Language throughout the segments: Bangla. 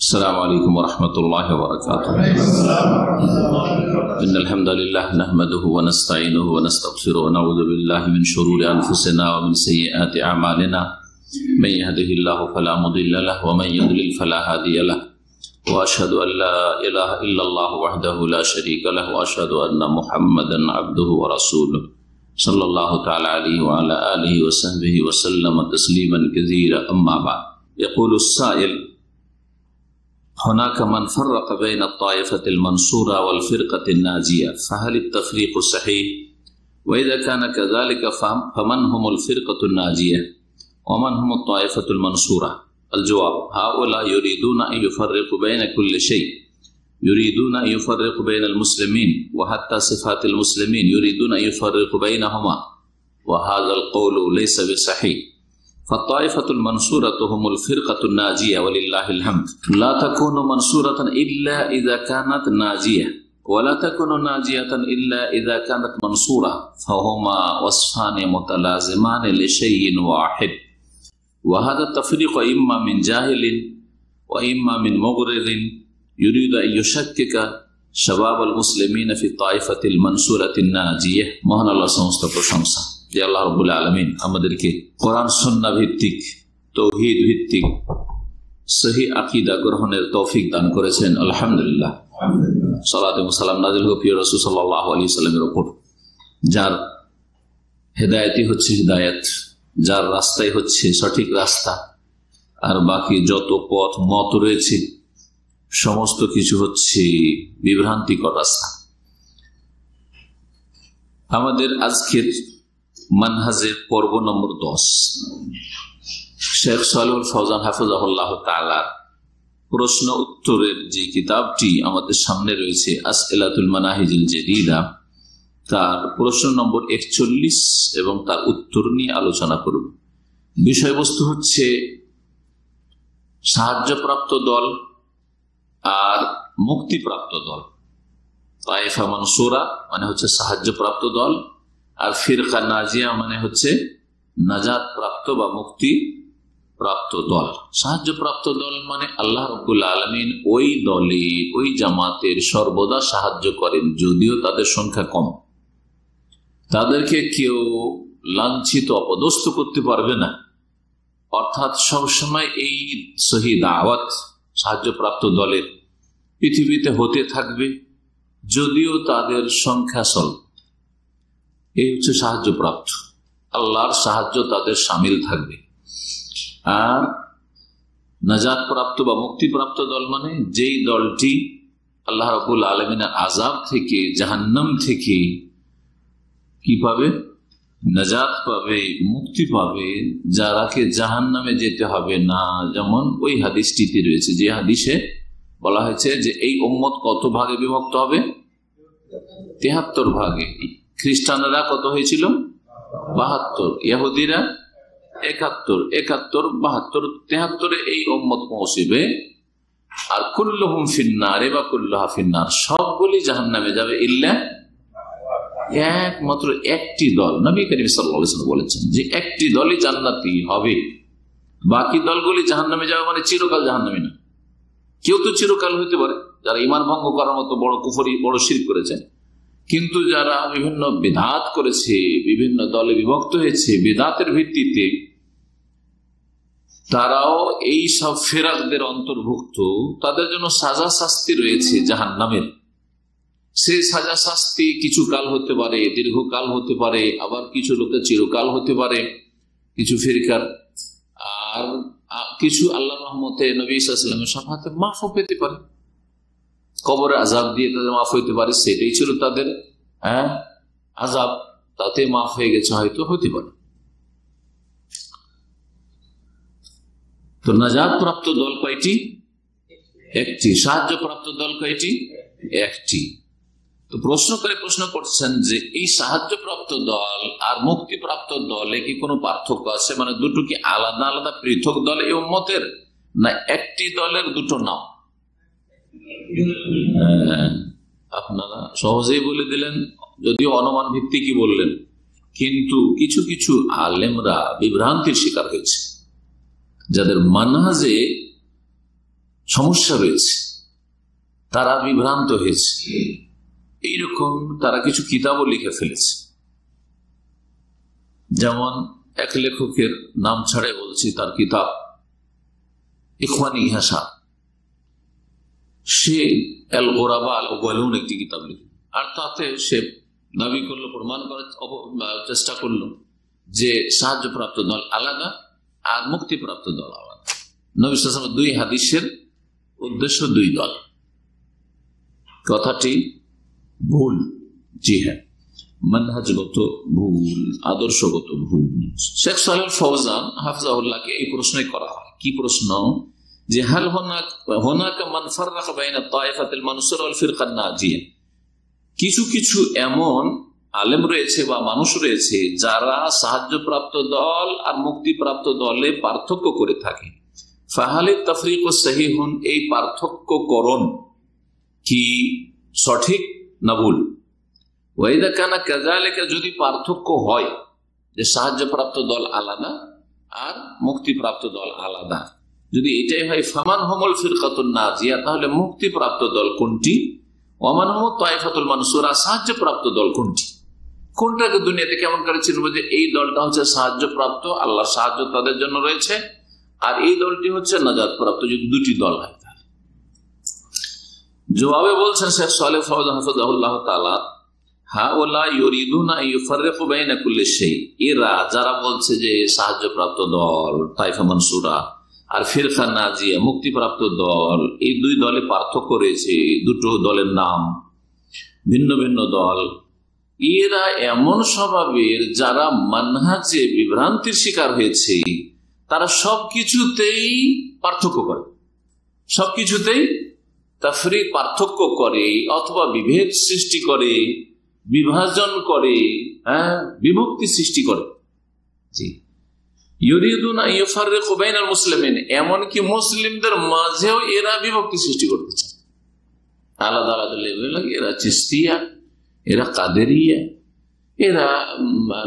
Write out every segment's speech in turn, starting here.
السلام عليكم ورحمة الله وبركاته. إن الحمد لله نحمده ونستعينه ونستغفره ونعوذ بالله من شرور أنفسنا ومن سيئات أعمالنا من يهده الله فلا مضل له ومن يضلل فلا هادي له وأشهد أن لا إله إلا الله وحده لا شريك له وأشهد أن محمدا عبده ورسوله صلى الله تعالى عليه وعلى آله وصحبه وسلم تسليما كثيرا. أما بعد، يقول السائل: هناك من فرق بين الطائفة المنصورة والفرقة الناجية، فهل التفريق صحيح؟ وإذا كان كذلك فمن هم الفرقة الناجية ومن هم الطائفة المنصورة؟ الجواب: هؤلاء يريدون أن يفرقوا بين كل شيء، يريدون أن يفرقوا بين المسلمين وحتى صفات المسلمين يريدون أن يفرقوا بينهما، وهذا القول ليس بصحيح. فالطائفة المنصورة هم الفرقة الناجية ولله الحمد، لا تكون منصورة إلا إذا كانت ناجية، ولا تكون ناجية إلا إذا كانت منصورة، فهما وصفان متلازمان لشيء واحد. وهذا التفريق إما من جاهل وإما من مغرر يريد أن يشكك شباب المسلمين في الطائفة المنصورة الناجية। মহান আল্লাহ সমস্ত প্রশংসা যে আল্লাহ রাব্বুল আলামিন আমাদেরকে কোরআন সুন্নাহ ভিত্তিক তাওহীদ ভিত্তিক সহিহ আকীদা গ্রহণের তৌফিক দান করেছেন। আলহামদুলিল্লাহ। সালাত ও সালাম নাযিল হোক প্রিয় রাসূল সাল্লাল্লাহু আলাইহি সাল্লামের উপর, যার হেদায়েতই হচ্ছে হিদায়াত, যার রাস্তাই হচ্ছে সঠিক রাস্তা, আর বাকি যত পথ মত রয়েছে সমস্ত কিছু হচ্ছে বিভ্রান্তিকর রাস্তা। আমাদের আজকের মানহাজের পর্ব নম্বর 10, শেখ সালেহুল ফওজান হাফিজাহুল্লাহ তাআলা প্রশ্ন উত্তরের যে কিতাবটি আমাদের সামনে রয়েছে, আসইলাতুল মানাহিজিল জাদীদা, তার প্রশ্ন নম্বর 41 এবং তার উত্তর নিয়ে আলোচনা করব। বিষয়বস্তু হচ্ছে সাহায্যপ্রাপ্ত দল আর মুক্তিপ্রাপ্ত দল। তায়েফা মানসুরা মানে হচ্ছে সাহায্যপ্রাপ্ত দল, আর ফিরকা নাজিয়া মানে হচ্ছে নাজাত প্রাপ্ত বা মুক্তি প্রাপ্ত দল। সাহায্যপ্রাপ্ত দল মানে আল্লাহ রাব্বুল আলামিন ওই দলে ওই জামাতের সর্বদা সাহায্য করেন, যদিও তাদের সংখ্যা কম। তাদেরকে কেউ লাঞ্ছিত অপদস্থ করতে পারবে না, অর্থাৎ সবসময় এই সহি দাওয়াত সাহায্যপ্রাপ্ত দলের পৃথিবীতে হতে থাকবে, যদিও তাদের সংখ্যা স্বল্প। এই হচ্ছে সাহায্যপ্রাপ্ত, আল্লাহর সাহায্য তাদের সামিল থাকবে। আর নাজাত প্রাপ্ত বা মুক্তিপ্রাপ্ত দল মানে যেই দলটি আল্লাহ রাব্বুল আলামিনের আযাব থেকে, জাহান্নাম থেকে কি পাবে? নাজাত পাবে, মুক্তি পাবে, যারাকে জাহান্নামে যেতে হবে না। যেমন ওই হাদিসটিতে রয়েছে, যে হাদিসে বলা হয়েছে যে এই উম্মত কত ভাগে বিভক্ত হবে? 73 ভাগে। খ্রিস্টানরা কত হয়েছিল? 72, ইহুদিরা 71, 72, 72, 73 এই উম্মত পৌঁছবে। আর কুল্লুহুম ফিন্নার বা কুল্লুহা ফিন্নার, সবগুলি জাহান্নামে যাবে ইল্লা একমাত্র একটি দল। নবী করিম সাল্লাল্লাহু আলাইহি ওয়াসাল্লাম বলেছেন যে একটি দলই জান্নাতি হবে, বাকি দলগুলি জাহান্নামে যাবে, মানে চিরকাল জাহান্নামী না। কেউ তো চিরকাল হইতে পারে, যারা ঈমান ভঙ্গ করার মতো বড় কুফরি, বড় শিরক করেছে, কিন্তু যারা বিভিন্ন বিদআত করেছে, বিভিন্ন দলে বিভক্ত হয়েছে বিদআতের ভিত্তিতে, তারাও এই সব ফেরাকদের অন্তর্ভুক্ত। তাদের জন্য সাজা শাস্তি রয়েছে জাহান্নামের। সেই সাজা শাস্তি কিছু কাল হতে পারে, দীর্ঘকাল হতে পারে, আবার কিছু লোকের চিরকাল হতে পারে, কিছু ফিরকার। আর কিছু আল্লাহ রহমতে নবী সাল্লাল্লাহু আলাইহি ওয়াসাল্লামের শাফাআতে মাফও পেতে পারে, কবরে আযাব দিয়ে তাদের মাফ হইতে পারে। সেটাই ছিল তাদের আযাব, তাতে মাফ হয়ে গেছে, হয়তো হতে পারে। তো নাজাত প্রাপ্ত দল কয়টি? একটি। সাহায্য প্রাপ্ত দল কয়টি? একটি। তো প্রশ্ন করছেন যে এই সাহায্যপ্রাপ্ত দল আর মুক্তিপ্রাপ্ত দলে কি কোনো পার্থক্য আছে? মানে দুটো কি আলাদা আলাদা পৃথক দল এই উম্মতের, না একটি দলের দুটো নাম? আপনারা সহজেই বলে দিলেন, যদিও অনুমান ভিত্তিকই বললেন, কিন্তু কিছু কিছু আলেমরা বিভ্রান্তির শিকার হয়েছে, যাদের মানহাজে সমস্যা রয়েছে, তারা বিভ্রান্ত হয়েছে, এইরকম তারা কিছু কিতাবও লিখে ফেলেছে। যেমন এক লেখকের নাম ছাড়াই বলছি, তার কিতাব ইখওয়ানি ইহাসার, সে আল গোরাবা আল ওয়ালুন একটি কিতাব লিখল, আর তাতে সে দাবি করলো, প্রমাণ করার চেষ্টা করলো যে সাহায্যপ্রাপ্ত দল আলাদা আর মুক্তিপ্রাপ্ত দল আলাদা। নবী সাল্লাল্লাহু আলাইহি ওয়াসাল্লাম দুই হাদিসের উদ্দেশ্য দুই দল। কথাটি ভুল। জি হ্যাঁ, মানহাজগত ভুল, আদর্শগত ভুল। শেখ সালেহ ফৌজান হাফিজাহুল্লাহকে এই প্রশ্নই করা হয়। কি প্রশ্ন? যে হাল হুনাকা মান ফাররাকা বাইনা তায়েফাতিল মানসুরা ওয়াল ফিরকান নাজিয়া, কিছু কিছু এমন আলেম রয়েছে বা মানুষ রয়েছে যারা সাহায্যপ্রাপ্ত দল আর মুক্তিপ্রাপ্ত দলে পার্থক্য করে থাকে। ফাহালে তাফরিক সহিহুন, এই পার্থক্যকরণ কি সঠিক না ভুল? ওয়াইদা কানা কাযালিকা, যদি পার্থক্য হয় যে সাহায্যপ্রাপ্ত দল আলাদা আর মুক্তিপ্রাপ্ত দল আলাদা, যদি এটাই হয়, ফামান হুমুল ফিরকাতুন নাজিয়া, তাহলে মুক্তিপ্রাপ্ত দল কোনটি? ওয়ামান হুমুত তায়েফাতুল মানসুরা, সাহায্যপ্রাপ্ত দল কোনটি? কোনটাকে দুনিয়াতে কেমন করে চিনব যে এই দলটা হচ্ছে সাহায্যপ্রাপ্ত, আল্লাহর সাহায্য তাদের জন্য রয়েছে, আর এই দলটি হচ্ছে নাজাত প্রাপ্ত? যদি দুটি দল হয় তাহলে জবাবে বলছেন শেখ সালেহ ফৌজান হাফিজাহুল্লাহ তাআলা, হাউলা ইউরিদুনা ইউফাররিকু বাইনা কুল্লি শাই, এরা যারা বলছে যে সাহায্যপ্রাপ্ত দল তায়েফা মানসুরা আর ফিরকা নাজিয়া মুক্তিপ্রাপ্ত দল, এই দুই দলে পার্থক্য রয়েছে, দুটো দলের নাম ভিন্ন ভিন্ন দল, এরা এমন স্বভাবের যারা মানহাজে বিভ্রান্তির শিকার হয়েছে, তারা সবকিছুতেই পার্থক্য করে, সবকিছুতেই তাফরিক পার্থক্য করে, অথবা বিভেদ সৃষ্টি করে, বিভাজন করে, বিভক্তি সৃষ্টি করে। জি, ইউরিদুনা ইউফাররিকু বাইনাল মুসলিমিন, এমনকি মুসলিমদের মাঝেও এরা বিভক্তি সৃষ্টি করতে চায়। আলাদা আলাদা লেভেল, এরা চিশতিয়া, এরা কাদেরিয়া, এরা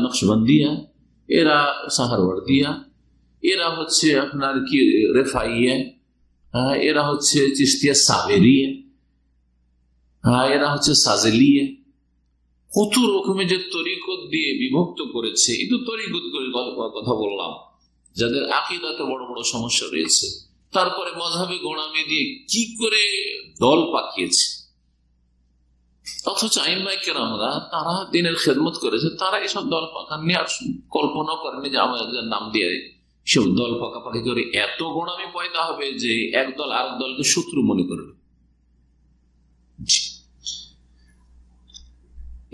নকশবন্দিয়া, এরা সাহারওয়ার্দিয়া, এরা হচ্ছে আপনার কি রেফাইয়া, এরা হচ্ছে চিশতিয়া সাবেরিয়া, এরা হচ্ছে সাজেলিয়া। কত রকমের যে তরিকত দিয়ে বিভক্ত করেছে, এই তো তরিকত কথা বললাম, যাদের আকীদাতে বড় বড় সমস্যা রয়েছে, তারপরে মযহাবে গোঁড়ামি দিয়ে কি করে দল পাকিয়েছে। অথচ আইম্মায়ে কেরামরা তারা দ্বীনের খেদমত করেছে, তারা এসব দল পাকান নিয়ে আর কল্পনা করেনি যে আমাদের নাম দিয়ে সব দল পাকাপাকি করে এত গোঁড়ামি পয়দা হবে যে এক দল আরেক দলকে শত্রু মনে করবে।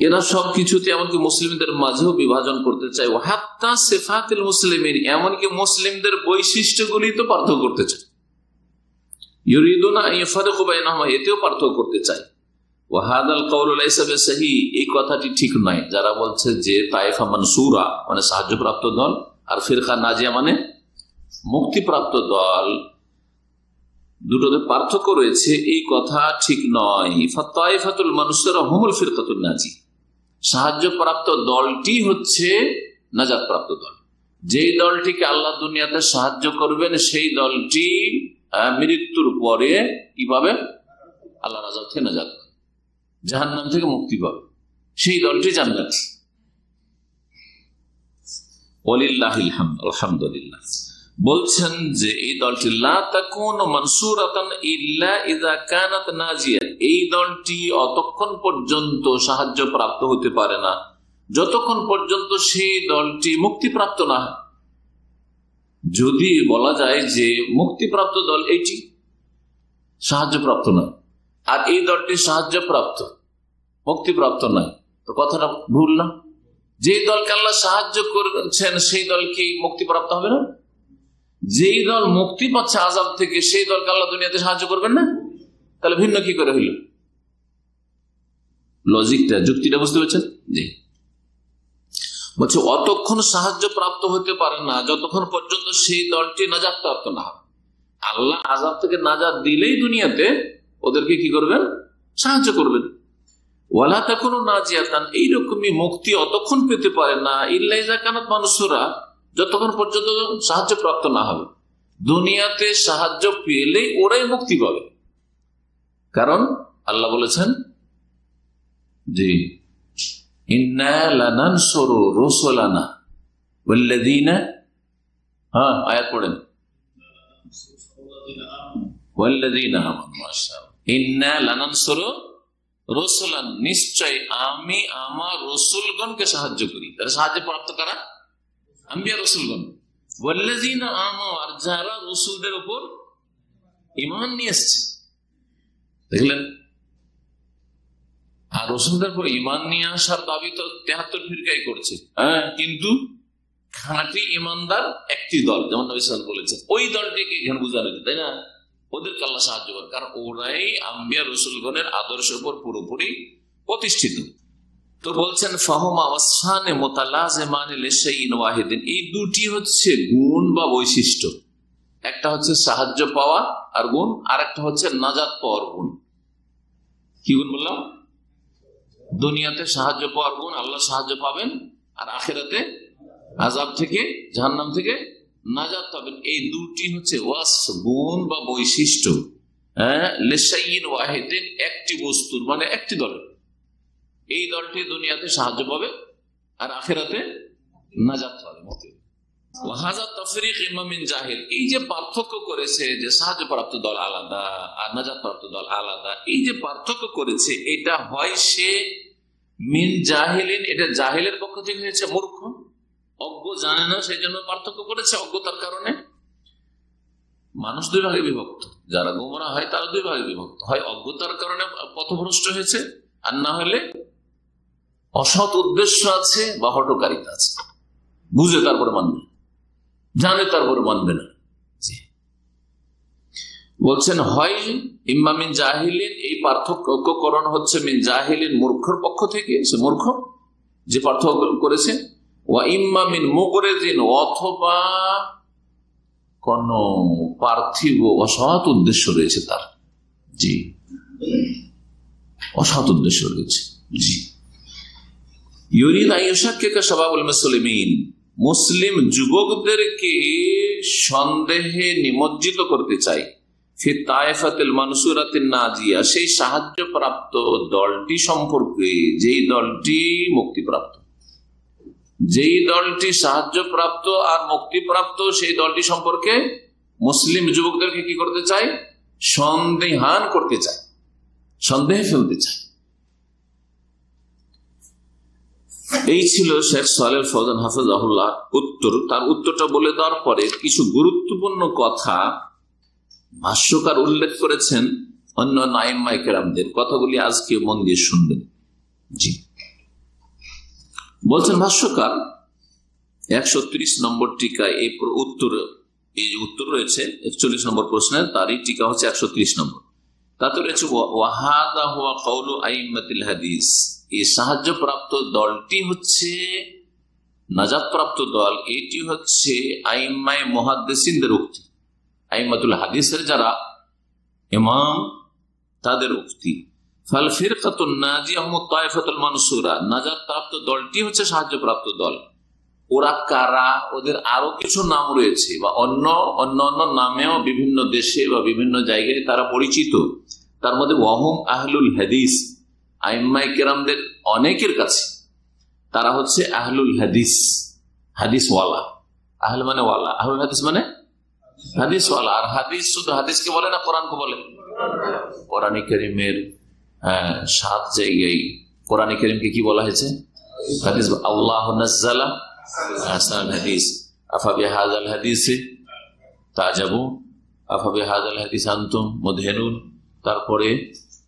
এরা সবকিছুতে এমনকি মুসলিমদের মাঝেও বিভাজন করতে চায়। হাত্তা সিফাতুল মুসলিমিন, এমনকি মুসলিমদের বৈশিষ্ট্যগুলি তো পার্থক্য করতে চায়। ইউরিদুনা ইউফাররিকু বাইনাহুমা, এতেও পার্থক্য করতে চায়। ওয়াহাদাল কাউলু লাইসা বিসহিহ, এই কথাটি ঠিক নয়। যারা বলছে যে তায়েফা মানসুরা মানে সাহায্যপ্রাপ্ত দল আর ফিরকা নাজিয়া মানে মুক্তিপ্রাপ্ত দল, দুটোতে পার্থক্য রয়েছে, এই কথা ঠিক নয়। ফাতায়েফাতুল মানসুরা হুমুল ফিরকাতুন নাজিয়া, সাহায্যপ্রাপ্ত দলটি হচ্ছে নাজাতপ্রাপ্ত দল। যেই দলটিকে আল্লাহ দুনিয়াতে সাহায্য করবেন সেই দলটি মৃত্যুর পরে কি পাবে? আল্লাহর আযাব থেকে নাজাত পাবে, জাহান্নাম থেকে মুক্তি পাবে, সেই দলটি জান্নাতি। ওয়ালিল্লাহিল হামদ, আলহামদুলিল্লাহ। বলছেন যে এই দলটি লা তাকুনু মানসুরাতান ইল্লা ইযা কানাত নাজিয়া, এই দলটি অতক্ষণ পর্যন্ত সাহায্য প্রাপ্ত হতে পারে না যতক্ষণ পর্যন্ত সেই দলটি মুক্তিপ্রাপ্ত না হয়। যদি বলা যায় যে মুক্তিপ্রাপ্ত দল এইটি সাহায্যপ্রাপ্ত নয় আর এই দলটি সাহায্যপ্রাপ্ত মুক্তিপ্রাপ্ত নয়, তো কথাটা ভুল না? যে দলকে আল্লাহ সাহায্য করছেন সেই দল কি মুক্তিপ্রাপ্ত হবে না? যেই দল মুক্তি পাচ্ছে আযাব থেকে সেই দলকে আল্লাহ দুনিয়াতে সাহায্য করবেন না? তাহলে ভিন্ন কি করে হইল? লজিকটা, যুক্তিটা বুঝতে পারছেন? জি, বলছে অতক্ষণ সাহায্য প্রাপ্ত হতে পারে না যতক্ষণ পর্যন্ত সেই দলটি নাজাত প্রাপ্ত না হবে। আল্লাহ আযাব থেকে নাজাত দিলেই দুনিয়াতে ওদেরকে কি করবেন? সাহায্য করবেন। ওয়ালা তাকুনু নাজিয়াতান, এইরকমই মুক্তি অতক্ষণ পেতে পারে না ইল্লা ইযা কানাত মানসুরা, যতক্ষণ পর্যন্ত সাহায্য প্রাপ্ত না হবে। দুনিয়াতে সাহায্য পেলেই ওরাই মুক্তি পাবে। কারণ আল্লাহ বলেছেন যে ইন্না লানানসুরু রুসুলানা ওয়াল্লাযীনা, আয়াত পড়েন, ওয়াল্লাযীনা আমানু, মাশাআল্লাহ, ইন্না লানানসুরু রুসুলান, নিশ্চয় আমি আমার রসুলগণকে সাহায্য করি। তারা সাহায্য প্রাপ্ত কারা? আম্বিয়া রসুলগণ। ওয়াল্লাযীনা আমানু, আর যারা রসুলদের উপর ঈমান নিয়ে এসেছে। দেখলেন, আর রসুলদের উপর ঈমান নিয়ে আসার দাবি তো 73 ফিরকাই করছে, কিন্তু খাঁটি ঈমানদার একটি দল, যেমন নবী সাল্লাল্লাহু আলাইহি ওয়াসাল্লাম বলেছেন, ওই দলটিকে এখানে বোঝানো হচ্ছে, তাই না? ওদেরকে আল্লাহ সাহায্য করে, কারণ ওরাই আম্বিয়া রসুলগণের আদর্শের উপর পুরোপুরি প্রতিষ্ঠিত। তো বলছেন ফাহুমা ওয়াসফানে মুতালাজিমানে লিশাইইন ওয়াহিদিন, এই দুটি হচ্ছে গুণ বা বৈশিষ্ট্য। একটা হচ্ছে সাহায্য পাওয়া আর গুণ, আর একটা হচ্ছে নাজাত পাওয়ার গুণ। কি গুণ বললাম? দুনিয়াতে সাহায্য পাওয়ার গুণ, আল্লাহ সাহায্য পাবেন, আর আখিরাতে আযাব থেকে, জাহান্নাম থেকে নাজাত পাবেন। এই দুটি হচ্ছে ওয়াসফ, গুণ বা বৈশিষ্ট্য, লিশাইইন ওয়াহিদিন, একটি বস্তুর, মানে একটি দলের। এই দলটি দুনিয়াতে সাহায্য পাবে আর আখিরাতে নাজাত পাবে, মুক্তি। ওয়াহাযা তাফরীক ইম্মা মিন জাহিল, এই যে পার্থক্য করেছে যে সাহায্যপ্রাপ্ত দল আলাদা আর নাজাতপ্রাপ্ত দল আলাদা, এই যে পার্থক্য করেছে, এটা হয় সে মিন জাহিলিন, এটা জাহিলের পক্ষ থেকে হয়েছে, মূর্খ, অজ্ঞ, জানে না, সেই জন্য পার্থক্য করেছে। অজ্ঞতার কারণে মানুষ দুই ভাগে বিভক্ত, যারা গোমরা হয় তারা দুই ভাগে বিভক্ত, হয় অজ্ঞতার কারণে পথভ্রষ্ট হয়েছে, আর না হলে অসৎ উদ্দেশ্য আছে বা হঠকারিতা আছে, বুঝে তারপরে মানবে, জানে তারপরে মানবে না। বলছেন হয় ইম্মা মিন জাহিলিন, এই পার্থক্যকরণ হচ্ছে মিন জাহিলিন, মূর্খর পক্ষ থেকে, সে মূর্খ যে পার্থক্য করেছে, ওয়া ইম্মা মিন মুগরিদিন, অথবা কোন পার্থিব অসৎ উদ্দেশ্য রয়েছে তার, জি, অসৎ উদ্দেশ্য রয়েছে, জি। ইউরিদ আইয়ুশাক্কিকা শাবাবুল মুসলিমিন, মুসলিম যুবকদেরকে সন্দেহে নিমজ্জিত করতে চাই, ফি তায়েফাতিল মানসুরাতিন নাজিয়া, সেই সাহায্যপ্রাপ্ত দলটি সম্পর্কে, যেই দলটি মুক্তিপ্রাপ্ত, যেই দলটি সাহায্যপ্রাপ্ত আর মুক্তিপ্রাপ্ত, সেই দলটি সম্পর্কে মুসলিম যুবকদেরকে কি করতে চাই? সন্দেহান করতে চাই, সন্দেহে ফেলতে চাই। এই ছিল শেখ সালেহ ফৌজান হাফিজাহুল্লাহ উত্তর। তার উত্তরটা বলে দেওয়ার পরে কিছু গুরুত্বপূর্ণ কথা ভাষ্যকার উল্লেখ করেছেন অন্য আইম্মায়ে কেরামদের, কথাগুলি আজকে মন দিয়ে শুনবেন। জি, বলছেন ভাষ্যকার 130 নম্বর টিকা, এই উত্তর, এই যে উত্তর রয়েছে 41 নম্বর প্রশ্নের, তারই টিকা হচ্ছে 130 নম্বর। তাতে রয়েছে ওয়াহাদা হুয়া কাউলু আইম্মাতিল হাদিস, এই সাহায্যপ্রাপ্ত দলটি হচ্ছে নাজাতপ্রাপ্ত দল, এটি হচ্ছে আইম্মায়ে মুহাদ্দিসিনদের উক্তি, আইম্মাতুল হাদিসের যারা ইমাম তাদের উক্তি। ফাল ফিরকাতুন নাজিয়া হুমুত তায়েফাতুল মানসুরা, নাজাতপ্রাপ্ত দলটি হচ্ছে সাহায্যপ্রাপ্ত দল। ওরা কারা? ওদের আরো কিছু নাম রয়েছে, বা অন্য নামেও বিভিন্ন দেশে বা বিভিন্ন জায়গায় তারা পরিচিত। তার মধ্যে ওয়াহুম আহলুল হাদিস, আইম্মায়ে কেরামদের অনেকের কাছে তারা হচ্ছে আহলুল হাদিস, হাদিসওয়ালা। আহল মানে ওয়ালা, আহলুল হাদিস মানে হাদিসওয়ালা। আর হাদিস শুধু হাদিসকে বলে না, কোরআনকে বলে। কোরআন কারীমের 7 জায়গায় কোরআন কারীমকে কি বলা হয়েছে? হাদিস। আল্লাহু নাযালা আহসানাল হাদিস, আফা বিহাযাল হাদিসি তাজাবুন, আফা বিহাযাল হাদিস আনতুম মুদহিনুন। তারপরে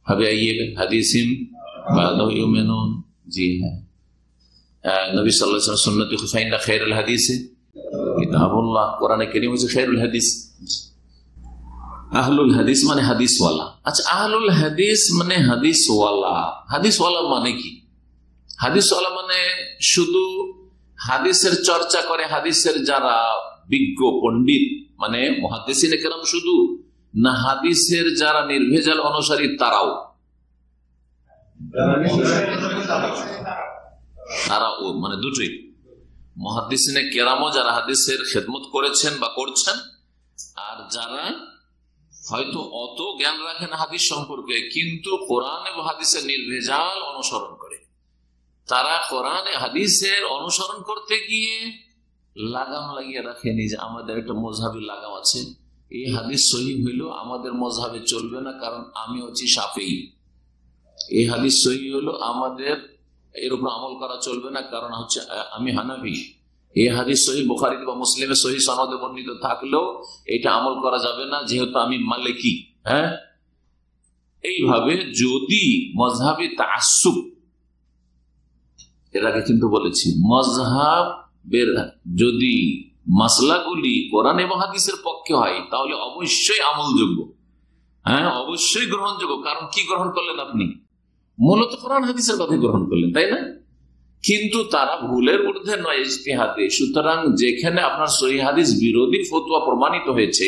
হাবি আইয়িব হাদিসিম বাদাহু ইউমিনুন। জি হ্যাঁ, নবী সাল্লাল্লাহু আলাইহি ওয়াসাল্লাম সুন্নতি ফাইন্না খায়রুল হাদিসি কিতাবুল্লাহ, কোরআনে কারীম হচ্ছে খায়রুল হাদিস। আহলুল হাদিস মানে হাদিসওয়ালা। আচ্ছা, আহলুল হাদিস মানে হাদিসওয়ালা। হাদিসওয়ালা মানে কি? হাদিসওয়ালা মানে শুধু হাদিসের চর্চা করে, হাদিসের যারা বিজ্ঞ পণ্ডিত মানে মুহাদ্দিসিনে কেরাম শুধু, না হাদিসের যারা নির্ভেজাল অনুসারী তারাও? তারাও মানে দুটোই। মুহাদ্দিসিনে কেরামও যারা হাদিসের খেদমত করেছেন বা করছেন, আর যারা হয়তো অত জ্ঞান রাখেন হাদিস সম্পর্কে, কিন্তু কোরআন এবং হাদিসের নির্ভেজাল অনুসরণ করে, তারা কোরআন হাদিসের অনুসরণ করতে গিয়ে লাগাম লাগিয়ে রাখেনি যে আমাদের একটা মযহাবী লাগাম আছে, এই হাদিস সহিহ হইল আমাদের মযহাবে চলবে না, কারণ আমি হচ্ছি শাফিঈ। এই হাদিস সহিহ হলো আমাদের এর উপর আমল করা চলবে না, কারণ হচ্ছে আমি হানাফি। এই হাদিস সহিহ বুখারী বা মুসলিমের সহিহ সনদে বর্ণিত থাকলেও এটা আমল করা যাবে না, যেহেতু আমি মালিকি। হ্যাঁ, এইভাবে যদি মযহাবী তাআসসুব, এর আগে কিন্তু বলেছি, মযহাবের যদি মাসলাগুলি কোরআন এবং হাদিসের পক্ষে হয় তাহলে অবশ্যই আমলযোগ্য, হ্যাঁ অবশ্যই গ্রহণযোগ্য। কারণ কি গ্রহণ করলেন আপনি? মূলত কোরআন হাদিসের কথা গ্রহণ করলেন, তাই না? কিন্তু তারা ভুলের ঊর্ধ্বে নয়, ইজতিহাদে। সুতরাং যেখানে আপনার সহিহ হাদিস বিরোধী ফতোয়া প্রমাণিত হয়েছে,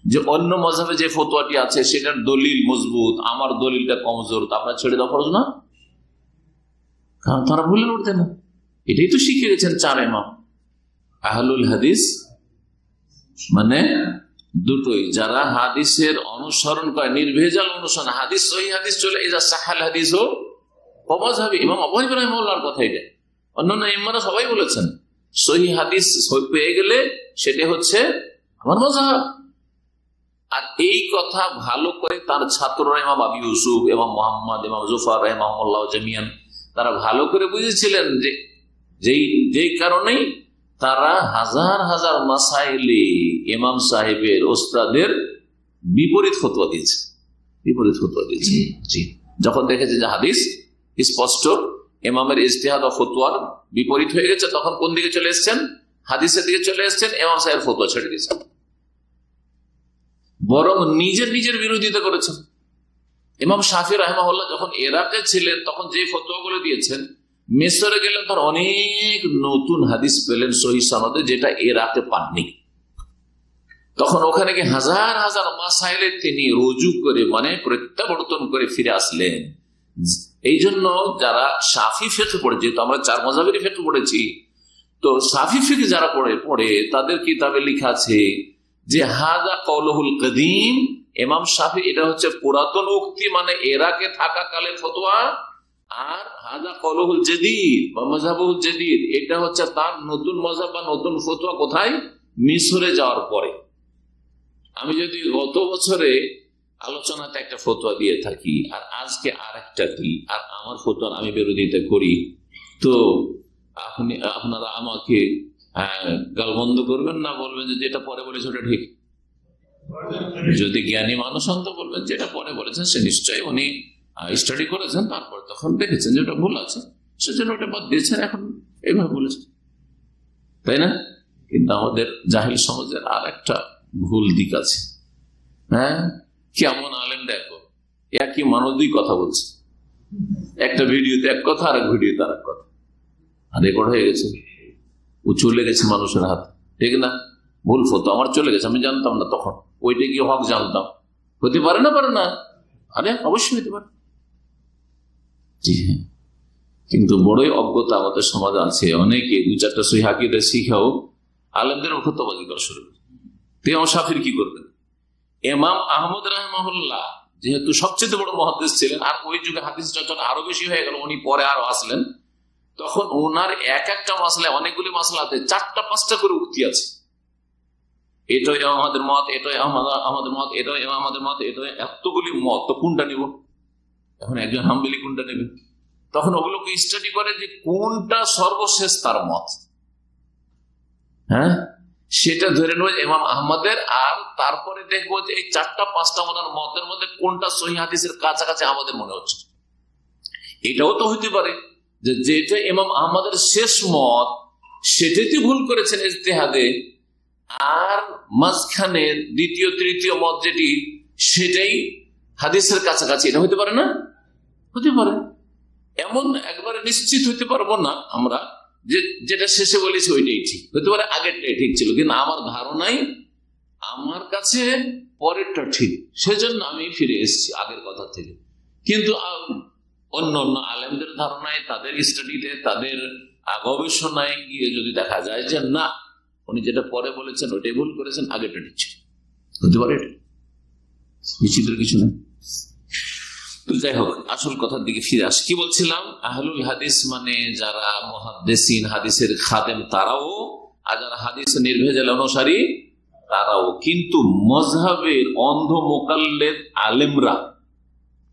যে অন্য মযহাবে যে ফতোয়াটি আছে সেটার দলিল মজবুত, আমার দলিলটা কমজোর, তা আপনার ছেড়ে দেওয়া ফরজ না, কারণ তারা ভুলের ঊর্ধ্বে না। এটাই তো শিখে গেছেন চার ইমাম। আহলুল হাদিস মানে দুটোই, যারা হাদিসের অনুসরণ করে, নির্ভেজাল অনুসরণ, হাদিস সহিহ হাদিস চলে, ইজা সাহাল হাদিস ও মাযহাবী। ইমাম আবু হানিফা রাহিমাহুল্লাহর কথা এটা, অন্যান্য ইমামরা সবাই বলেছেন সহিহ হাদিস পেয়ে গেলে সেটা হচ্ছে আমার মাযহাব। আর এই কথা ভালো করে তার ছাত্ররা ইমাম আবু ইউসুফ, ইমাম মুহাম্মদ, ইমাম জুফর রাহিমাহুল্লাহ জামিয়ান, তারা ভালো করে বুঝেছিলেন যে যেই কারণেই তারা হাজার হাজার মাসাইলে ইমাম সাহেবের ওস্তাদের বিপরীত ফতোয়া দিয়েছে, জি। যখন দেখেছে যে হাদিস স্পষ্ট ইমামের ইজতিহাদ ও ফতোয়ার বিপরীত হয়ে গেছে, তখন কোন দিকে চলে এসেছেন? হাদিসের দিকে চলে এসেছেন, ইমাম সাহেবের ফতোয়া ছেড়ে দিয়েছেন, বরং নিজের বিরোধিতা করেছেন। ইমাম শাফি রাহিমাহুল্লাহ যখন ইরাকে ছিলেন তখন যে ফতোয়াগুলো দিয়েছেন, মিশরে গেলেন তার অনেক নতুন হাদিস পেলেন সহিহ সনদে, যেটা ইরাকে পাননি। তখন ওখানে গিয়ে হাজার হাজার মাসাইলে তিনি রুজু করে, মানে প্রত্যাবর্তন করে ফিরে আসলেন। এই জন্য যারা শাফি ফিকহ পড়ে, যেহেতু আমরা চার মাযহাবেরই ফিকহ পড়েছি, তো শাফি ফিকহ যারা পড়ে তাদের কিতাবে লেখা আছে যে হাযা কওলুহুল কদীম, ইমাম শাফি এটা হচ্ছে পুরাতন উক্তি, মানে ইরাকে থাকা কালের ফতোয়া। আর হাযা কওলুহুল জাদীদ বা মাযহাবুল জাদীদ, এটা হচ্ছে তার নতুন মাযহাব বা নতুন ফতোয়া। কোথায়? মিশরে যাওয়ার পরে। আমি যদি গত বছরে আলোচনাতে একটা ফতোয়া দিয়ে থাকি আর আজকে আর একটা দিই, আর আমার ফতোয়ার আমি বিরোধিতা করি, তো আপনারা আমাকে গালবন্ধ করবেন না, বলবেন যে যেটা পরে বলেছে ওটা ঠিক। যদি জ্ঞানী মানুষ হন তো বলবেন যেটা পরে বলেছেন সে নিশ্চয়ই উনি স্টাডি করেছেন, তারপর তখন দেখেছেন যেটা ভুল আছে, সেজন্য ওটা বাদ দিয়েছেন, এখন এইভাবে বলেছেন, তাই না? কিন্তু আমাদের জাহিল সমাজের আর একটা ভুল দিক আছে। হ্যাঁ, কেমন আলেম দেখো, একই মানুষ দুই কথা বলছে, একটা ভিডিওতে এক কথা আর এক ভিডিওতে আর এক কথা, আর রেকর্ড হয়ে গেছে, ও চলে গেছে মানুষের হাতে, ঠিক না? ভুল ফতো আমার চলে গেছে, আমি জানতাম না তখন, ওইটা কি হক জানতাম। হতে পারে না? আরে অবশ্যই হতে পারে, জি হ্যাঁ। কিন্তু বড়ই অজ্ঞতা আমাদের সমাজে আছে, অনেকে দু চারটা সহিহ আকীদা শিখেও আলেমদের মুখতবাজি করা শুরু করে। ইমাম শাফির কি করবেন? ইমাম আহমদ রাহিমাহুল্লাহ যেহেতু সবচেয়ে বড় মুহাদ্দিস ছিলেন, আর ওই যুগে হাদিস চর্চা আরো বেশি হয়ে গেল, উনি পরে আরো আসলেন, তখন ওনার এক একটা মাসলায়, অনেকগুলি মাসলাতে 4টা-5টা করে উক্তি আছে। এটাই আমাদের মত, এটাই আমাদের মত, এটাই আমাদের মত, এটাই এতগুলি মত, তো কোনটা নিব? এখন একজন হাম্বলি কোনটা নেবে? তখন ওগুলোকে স্টাডি করে যে কোনটা সর্বশেষ তার মত, হ্যাঁ সেটা ধরে নেব ইমাম আহমদের, আর তারপরে দেখবো যে এই 4টা-5টা ওনার মতের মধ্যে কোনটা সহিহ হাদিসের কাছাকাছি আমাদের মনে হচ্ছে। এটাও তো হইতে পারে যে যেটা ইমাম আহমদের শেষ মত সেটাতে ভুল করেছেন ইজতিহাদে, আর মাঝখানে দ্বিতীয় তৃতীয় মত যেটি সেটাই হাদিসের কাছাকাছি, এটা হতে পারে না? হতে পারে। এমন একবারে নিশ্চিত হইতে পারবো না আমরা যে যেটা শেষে বলেছি ওইটাই ঠিক, হতে পারে আগেরটাই ঠিক ছিল, কিন্তু আমার ধারণাই আমার কাছে পরেরটা ঠিক, সেজন্য আমি ফিরে এসেছি আগের কথা থেকে। কিন্তু অন্য আলেমদের ধারণায়, তাদের স্টাডিতে, তাদের গবেষণায় গিয়ে যদি দেখা যায় যে না, উনি যেটা পরে বলেছেন ওইটাই ভুল করেছেন, আগেরটা ঠিক ছিল, হতে পারে, বিচিত্র কিছু নেই। তো যাই হোক, আসল কথার দিকে ফিরে আসি। কি বলছিলাম? আহলুল হাদিস মানে যারা মুহাদ্দিসিন, হাদিসের খাদেম তারাও, আর যারা হাদিসের নির্ভেজাল অনুসারী তারাও। কিন্তু মযহাবের অন্ধ মুকাল্লিদ আলেমরা,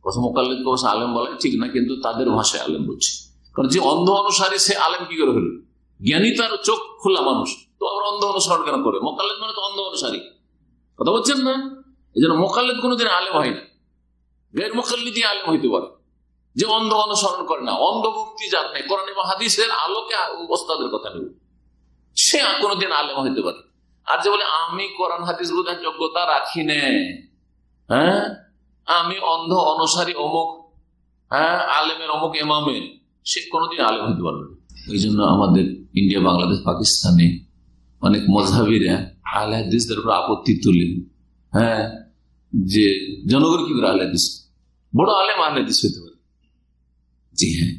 কথা মুকাল্লিদ কে আলেম বলে ঠিক না, কিন্তু তাদের ভাষায় আলেম বলছে। কারণ যে অন্ধ অনুসারী সে আলেম কি করে হলো? জ্ঞানী তার চোখ খোলা মানুষ, তো আবার অন্ধ অনুসরণ কেন করে? মুকাল্লিদ মানে তো অন্ধ অনুসারী, কথা বলছেন না? এই জন্য মুকাল্লিদ কোনোদিন আলেম হয় না। গैर মুকাল্লিদি আলেম হইতে পারে, যে অন্ধ অনুসরণ করে না, অন্ধ ভক্তি যার নেই, কোরআন এবং হাদিসের আলোকে ওস্তাদের কথা নেব, সে কোনোদিন আলেম হইতে পারে। আর যে বলে আমি কোরআন হাদিস বোঝার যোগ্যতা রাখি নে, হ্যাঁ আমি অন্ধ অনুসারী অমুক, হ্যাঁ আলেমের অমুক ইমামের, সে কোনোদিন আলেম হইতে পারবে না। এই জন্য আমাদের ইন্ডিয়া, বাংলাদেশ, পাকিস্তানে অনেক মযহাবীরা আহলে হাদিসদের উপর আপত্তি তুলে, হ্যাঁ যে জনগণ কি করে আহলে হাদিস, বড় আলেম আহলে হাদিস হইতে পারে। জি হ্যাঁ,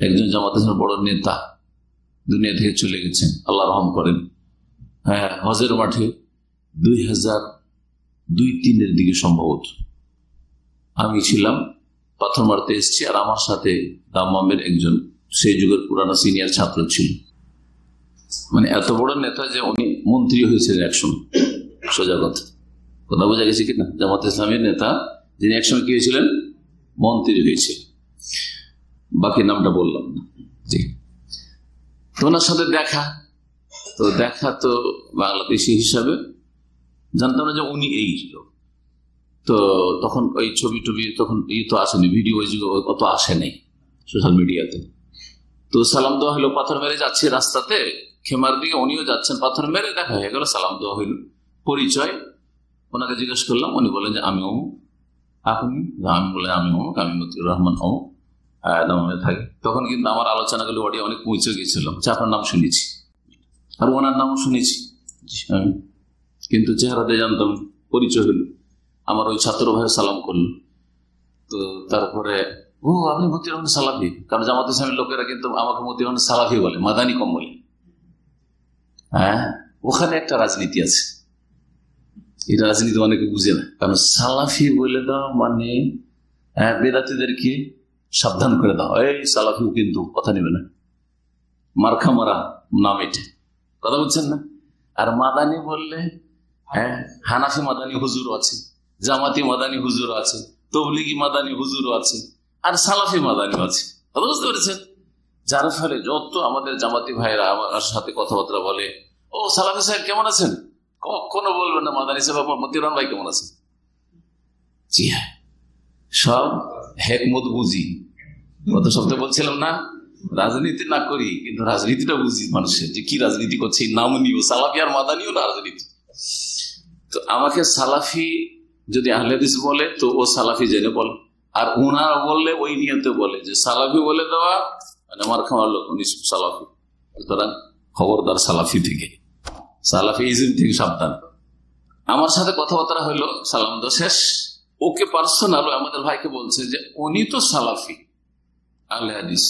একজন জামাতের বড় নেতা দুনিয়া থেকে চলে গেছেন, আল্লাহ রহম করেন। হ্যাঁ, হজের মাঠে 2002-03 দিকে সম্ভবত আমি ছিলাম, পাথর মারতে এসেছি, আর আমার সাথে দাম্মামের একজন সেই যুগের পুরানো সিনিয়র ছাত্র ছিল। মানে এত বড় নেতা যে উনি মন্ত্রী হয়েছিলেন একসময়, সোজা কথা, কথা বোঝা গেছে কিনা? জামাত ইসলামের নেতা যিনি একসময় কি হয়েছিলেন, মন্ত্রী হয়েছিলেন, বাকি নামটা বললাম না। জি, তো ওনার সাথে দেখা তো বাংলাদেশি হিসাবে জানতাম না যে উনি এই লোক। তো তখন ওই ছবি টবি তখন তো আসেনি, ভিডিও অত আসে নাই সোশ্যাল মিডিয়াতে। তো সালাম দেওয়া হলো, পাথর মেরে যাচ্ছে রাস্তাতে খেমার দিকে, উনিও যাচ্ছেন, পাথর মেরে দেখা হয়ে গেল, সালাম দেওয়া হইল, পরিচয়। ওনাকে জিজ্ঞেস করলাম, উনি বলেন যে আমি অমুক। আপনি? আমি বললাম আমি অমুক, আমি মতিউর রহমান অমুক, দামে থাকি। তখন কিন্তু আমার আলোচনাগুলো অডিও অনেক পৌঁছে গিয়েছিল, আপনার নাম শুনেছি আর ওনার নামও শুনেছি, কিন্তু চেহারাতে জানতাম। পরিচয় হলো, আমার ওই ছাত্র ভাই সালাম করলো। তো তারপরে ও আপনি মতিউর রহমান সালাফি, কারণ জামাত ইসলামের লোকেরা কিন্তু আমাকে মতিউর রহমান সালাফি বলে, মাদানি কম বলে। হ্যাঁ, ওখানে একটা রাজনীতি আছে, এই রাজনীতি অনেকে বুঝে না। কারণ সালাফি বলে দাও মানে বেদাতীদেরকে সাবধান করে দাও, এই সালাফিও কিন্তু কথা নেবে না, মার্খা মারা নাম এটা, কথা বলছেন না? আর মাদানি বললে, হ্যাঁ হানাফি মাদানি হুজুর আছে, জামাতি মাদানি হুজুর আছে, তবলিগি মাদানি হুজুর আছে, আর সালাফি মাদানি আছে, কথা বুঝতে পেরেছেন? যার ফলে যত আমাদের জামাতি ভাইরা আমার সাথে কথাবার্তা বলে, ও সালাফি সাহেব কেমন আছেন, কখনো বলবেন না মাদানি সাহেব মতিউর রহমান ভাই কেমন আছেন। জি হ্যাঁ, সব হেকমত বুঝি, গত সপ্তাহে বলছিলাম না, রাজনীতি না করি কিন্তু রাজনীতিটা বুঝি মানুষের, যে কি রাজনীতি করছে, নাম নিও সালাফি আর মাদানিও না রাজনীতি। তো আমাকে সালাফি যদি আহলে হাদিস বলে তো ও সালাফি জেনে বলে, আর ওনারা বললে ওই নিয়তে বলে যে সালাফি বলে দেওয়া মানে আমার খাওয়ার লোক উনি সালাফি, সুতরাং খবরদার সালাফি থেকে, সালাফি ইজম থেকে সাবধান। আমার সাথে কথাবার্তা হলো, সালাম তো শেষ, ওকে পার্সোনাল আমাদের ভাইকে বলছে যে উনি তো সালাফি আহলে হাদিস,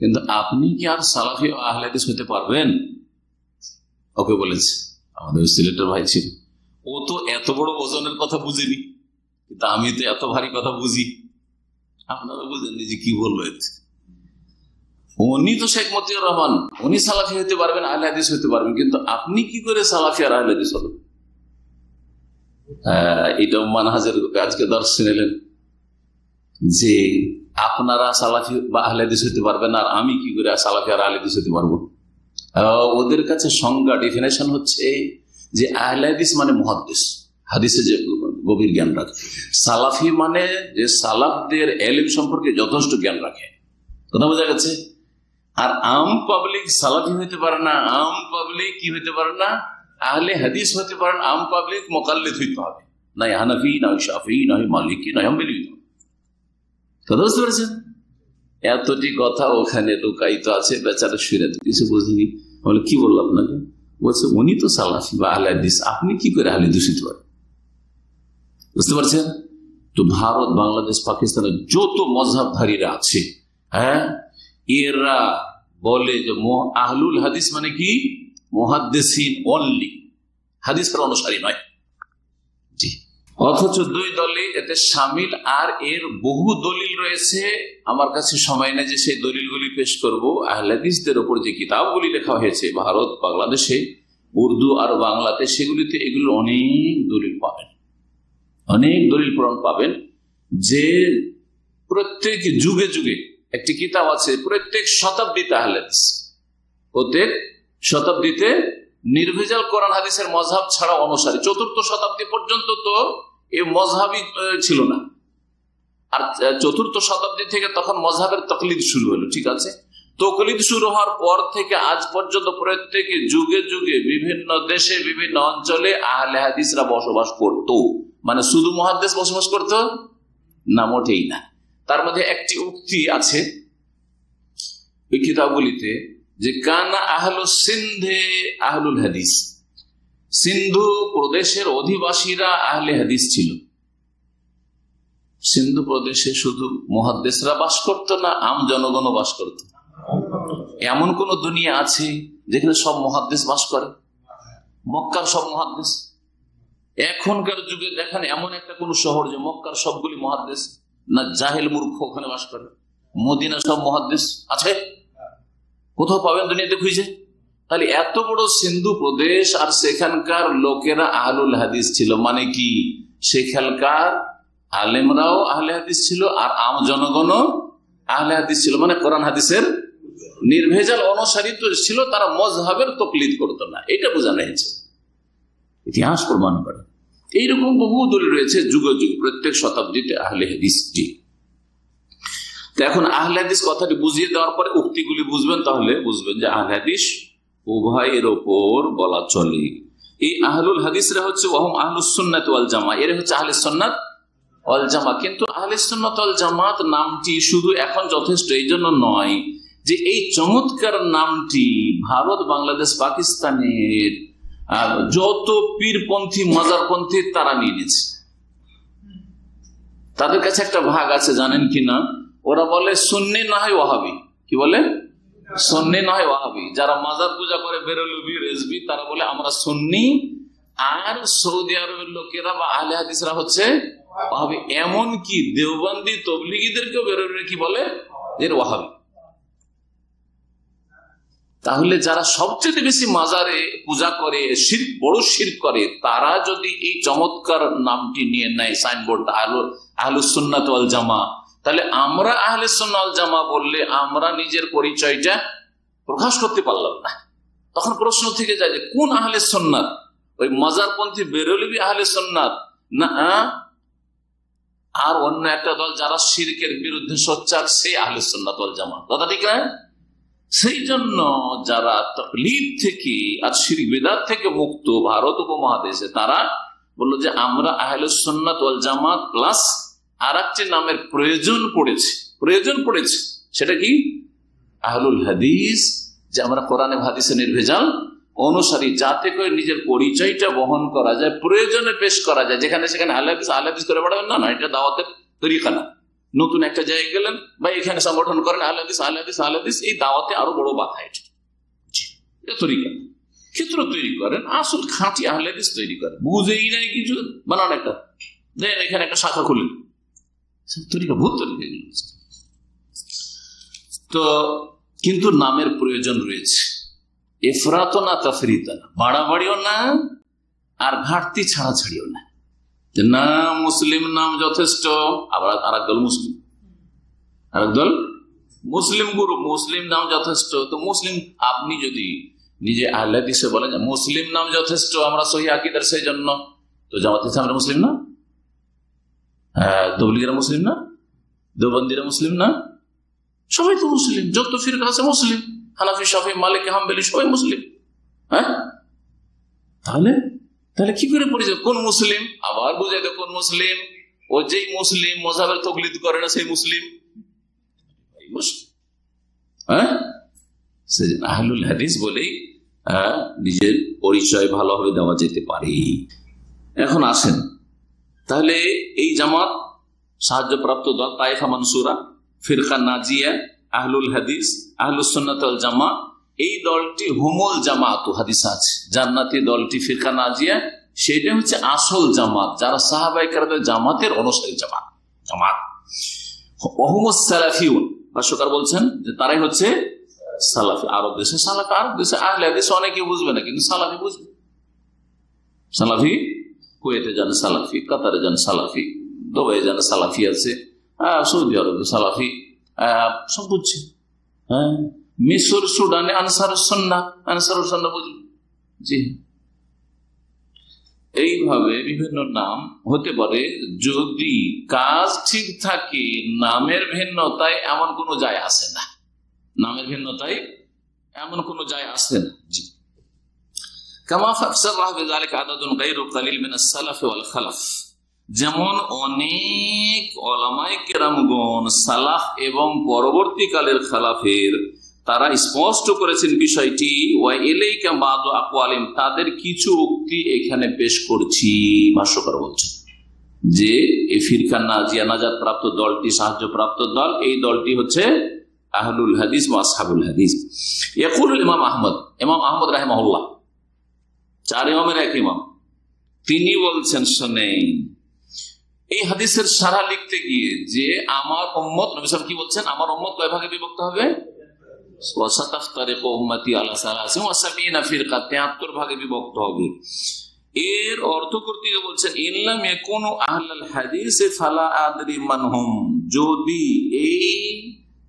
কিন্তু আপনি কি আর সালাফি ও আহলে হাদিস হতে পারবেন? ওকে বলেছে, আমাদের সিলেটের ভাই ছিল, ও তো এত বড় ওজনের কথা বুঝিনি, কিন্তু আমি তো এত ভারী কথা বুঝি। আপনারা বুঝেননি যে কি বললো, উনি তো শেখ মতিউর রহমান, উনি সালাফি হতে পারবেন, আহলে হাদিস হতে পারবেন, কিন্তু আপনি কি করে সালাফি আর আহলে হাদিস হবেন? এটা মানহাজের আজকে দর্শ নিলেন যে আপনারা সালাফি বা আহলে হাদিস হতে পারবেন, আর আমি কি করে সালাফি আর আহলে হাদিস হতে পারবো? ওদের কাছে সংজ্ঞা, ডেফিনেশন হচ্ছে যে আহলে হাদিস মানে মুহাদ্দিস, হাদিসে যে গভীর জ্ঞান রাখে, সালাফি মানে যে সালাফদের ইলম সম্পর্কে যথেষ্ট জ্ঞান রাখে, কথা বোঝা গেছে? আর আম পাবলিক সালাফি হইতে পারে না, আম পাবলিক কি হইতে পারে না, আহলে হাদিস হতে পারেন, আম পাবলিক মুকাল্লিদ হইতে হবে, নাই হানাফি, নাই শাফি, নাই মালিকি, নাই হাম্বলি, কথা বুঝতে পেরেছেন? এতটি কথা ওখানে লুকায়িত আছে, বেচারা শুয়ে কিছু বুঝিনি। বলে কি বললো আপনাকে? বলছে উনি তো সালাফি বা আহলে হাদিস, আপনি কি করে আহলে হাদিস হতে পারেন? বুঝতে পারছেন? তো ভারত, বাংলাদেশ, পাকিস্তানের যত মযহাবধারীরা আছে, হ্যাঁ এরা বলে যে আহলুল হাদিস মানে কি মুহাদ্দিসিন অনলি, হাদিসের অনুসারী নয়। অথচ দুই দলই এতে সামিল। আর এর বহু দলিল রয়েছে, আমার কাছে সময় নেই যে সেই দলিলগুলি পেশ করব। আহলে হাদিসদের উপর যে কিতাবগুলি লেখা হয়েছে ভারত, বাংলাদেশে, উর্দু আর বাংলাতে, সেগুলিতে এগুলো অনেক দলিল পাবেন, অনেক দলিল প্রমাণ পাবেন। যে প্রত্যেক যুগে যুগে একটি কিতাব আছে, প্রত্যেক শতাব্দীতে আহলে হাদিস, প্রত্যেক শতাব্দীতে নির্ভেজাল কোরআন হাদিসের মযহাব ছাড়া অনুসারী। ৪র্থ শতাব্দী পর্যন্ত তো এই মযহাবই ছিল না, আর ৪র্থ শতাব্দী থেকে তখন মযহাবের তাকলিদ শুরু হলো। ঠিক আছে, তাকলিদ শুরু হওয়ার পর থেকে আজ পর্যন্ত প্রত্যেক যুগে যুগে বিভিন্ন দেশে বিভিন্ন অঞ্চলে আহলে হাদিসরা বসবাস করত। মানে শুধু মুহাদ্দিস বসবাস করত না, মোটেই না। তার মধ্যে একটি উক্তি আছে ওই কিতাবগুলিতে যে কানা আহলুস সিন্ধে আহলুল হাদিস, সিন্ধু প্রদেশের অধিবাসীরা আহলে হাদিস ছিল। সিন্ধু প্রদেশে শুধু মুহাদ্দিসরা বাস করত না, আম জনগণও বাস করত? এমন কোন দুনিয়া আছে যেখানে সব মুহাদ্দিস বাস করে? মক্কার সব মুহাদ্দিস? এখনকার যুগে দেখেন এমন একটা কোন শহর যে মক্কার সবগুলি মুহাদ্দিস? না, জাহেল মূর্খ ওখানে বাস করে। মদিনা সব মুহাদ্দিস আছে? কোথাও পাবেন দুনিয়াতে খুঁজে? তাহলে এত বড় সিন্ধু প্রদেশ, আর সেখানকার লোকেরা আহলুল হাদিস ছিল। মানে কি, সেখানকার আলেমরাও আহলে হাদিস ছিল আর আম জনগণও আহলে হাদিস ছিল। মানে কোরআন হাদিসের নির্ভেজাল অনুসারী তো ছিল, তারা মযহাবের তাকলিদ করতো না। এটা বোঝানো হয়েছে, ইতিহাস প্রমাণ করে। এইরকম বহু দলিল রয়েছে যুগে যুগে, প্রত্যেক শতাব্দীতে আহলে হাদিসটি। তো এখন আহলে হাদিস কথাটি বুঝিয়ে দেওয়ার পরে উক্তিগুলি বুঝবেন, তাহলে বুঝবেন যে আহলে হাদিস উভয়ের ওপর বলা চলে। এই আহলুল হাদিসরা হচ্ছে ওয়াহুম আহলুস সুন্নাত ওয়াল জামা, এরা হচ্ছে আহলে সুন্নাত ওয়াল জামা। কিন্তু আহলে সুন্নাত ওয়াল জামাত নামটি শুধু এখন যথেষ্ট এই জন্য নয় যে এই চমৎকার নামটি ভারত, বাংলাদেশ, পাকিস্তানের যত পীরপন্থী, মাজারপন্থী তারা নিয়ে নিয়েছে। তাদের কাছে একটা ভাগ আছে, জানেন কিনা? ওরা বলে সুন্নি না হয় ওয়াহাবি। কি বলে? সুন্নি না হয় ওয়াহাবি। যারা মাজার পূজা করে, বেরেলভি, রেজভি, তারা বলে আমরা সুন্নি। আর সৌদি আরবের লোকেরা বা আহলে হাদিসরা হচ্ছে ওয়াহাবি। এমন কি দেওবন্দি তবলিগীদেরকেও বেরেলভি কি বলে? এর ওয়াহাবি। তাহলে যারা সবচেয়ে বেশি মাজারে পূজা করে, শিরক, বড় শিরক করে, তারা যদি এই চমৎকার নামটি নিয়ে নেয়, সাইনবোর্ড আহলুস সুন্নাত ওয়াল জামা, তাহলে আমরা আহলে সুন্নাত ওয়াল জামা বললে আমরা নিজের পরিচয়টা প্রকাশ করতে পারলাম না। তখন প্রশ্ন থেকে যায় যে কোন আহলে সুন্নাত? ওই মাজারপন্থী বেরেলভি আহলে সুন্নাত না আর অন্য একটা দল যারা শিরকের বিরুদ্ধে সোচ্চার, সেই আহলে সুন্নাত ওয়াল জামা? কথা ঠিক না? সেই জন্য যারা তাকলিদ থেকে আর শিরক বিদআত থেকে মুক্ত ভারত উপমহাদেশে, তারা বললো যে আমরা আহলুস সুন্নাত ওয়াল জামাত প্লাস আর একটি নামের প্রয়োজন পড়েছে। সেটা কি? আহলুল হাদিস। যে আমরা কোরআনে হাদিসে নির্ভেজাল অনুসারী, যাতে করে নিজের পরিচয়টা বহন করা যায়, প্রয়োজনে পেশ করা যায়। যেখানে সেখানে আহলে হাদিস করে বেড়াবেন না, এটা দাওয়াতের তরিকা না। নতুন একটা জায়গায় গেলেন বা এখানে সংগঠন করেন আহলে হাদিস, এই দাওয়াতে আরো বড় বাধা। এটা তরিকা, ক্ষেত্র তৈরি করেন, আসল খাঁটি আহলে হাদিস তৈরি করেন। বুঝেই নাই কিছু, বানান একটা, এখানে একটা শাখা খুলেন, তরিকা, ভূত তরিকা। তো কিন্তু নামের প্রয়োজন রয়েছে, এফরাত না তাফরিতা না, বাড়াবাড়িও না আর ঘাটতি ছাড়াছাড়িও না। নাম মুসলিম নাম যথেষ্ট, আবার আরেক দল মুসলিম, আরেক দল মুসলিম গুরু, মুসলিম নাম যথেষ্ট। তো মুসলিম, আপনি যদি নিজে আহলে হাদিসে বলেন মুসলিম নাম যথেষ্ট, আমরা সহি আকীদার, সেই জন্য তো জামাত ইসলামীরা মুসলিম না, তবলিগীরা মুসলিম না, দেওবন্দিরা মুসলিম না, সবাই তো মুসলিম। যত ফিরকা আছে মুসলিম, হানাফি, শাফি, মালিকি, হাম্বলি সবাই মুসলিম। হ্যাঁ, তাহলে কি করে পরিচয়? কোন মুসলিম? আবার বুঝাই দে কোন মুসলিম? ও যেই মুসলিম মযহাবের তাকলিদ করে না, সেই মুসলিম। হ্যাঁ, সেজন্য আহলুল হাদিস বলেই নিজের পরিচয় ভালোভাবে দেওয়া যেতে পারে। এখন আসেন, তাহলে এই জামাত সাহায্যপ্রাপ্ত দল, তায়েফা মানসুরা, ফিরকা নাজিয়া, আহলুল হাদিস, আহলুস সুন্নাত ওয়াল জামা, এই দলটি হুমুল জামাত হাদিস আছে। জান্নাতি দলটি ফিরকা নাজিয়া, সেটা হচ্ছে আসল জামাত, যারা সাহাবায়ে কেরামের জামাতের অনুসারী জামাত। সালাফিউন, ভাষ্যকার বলছেন যে তারাই হচ্ছে সালাফি। আরব দেশে সালাফি, আরব দেশে আহলে হাদিস অনেকে বুঝবে না, কিন্তু সালাফি বুঝবে। সালাফি কুয়েতে যান সালাফি, কাতারে যান সালাফি, দুবাই যান সালাফি আছে, সৌদি আরবে সালাফি, সব বুঝছে। হ্যাঁ, মিশর সুদানে আনসারুস সুন্নাহ বুঝবে। জি, এইভাবে বিভিন্ন নাম হতে পারে। যদি কাজ ঠিক থাকে, নামের ভিন্নতায় এমন কোনো যায় আসে না, নামের ভিন্নতায় এমন কোনো যায় আসে না। জি, যেমন অনেক ওলামায়ে কেরামগণ সালাফ এবং পরবর্তীকালের খালাফের তারা স্পষ্ট করেছেন বিষয়টি। তাদের কিছু উক্তি এখানে পেশ করছি। ভাষ্যকার বলছেন যে এই ফিরকা নাজিয়া, নাজাত প্রাপ্ত দলটি, সাহায্য প্রাপ্ত দল, এই দলটি হচ্ছে আহলুল হাদিস ওয়া আসহাবুল হাদিস। ইয়াকুলুল ইমাম আহমদ রাহিমাহুল্লাহ, 4 ইমামের এক ইমাম, তিনি বলছেন, শোনেন, এই হাদিসের সারা লিখতে গিয়ে যে আমার উম্মত, নবী সাল্লাল্লাহু আলাইহি ওয়াসাল্লাম কি বলছেন, আমার উম্মত কয় ভাগে বিভক্ত হবে? 73 ভাগে বিভক্ত হবে। এর অর্থ করতে গিয়ে বলছেন, ইল্লাম ইয়াকুনু আহলাল হাদিস ফালা আদরি মানহুম, যদি এই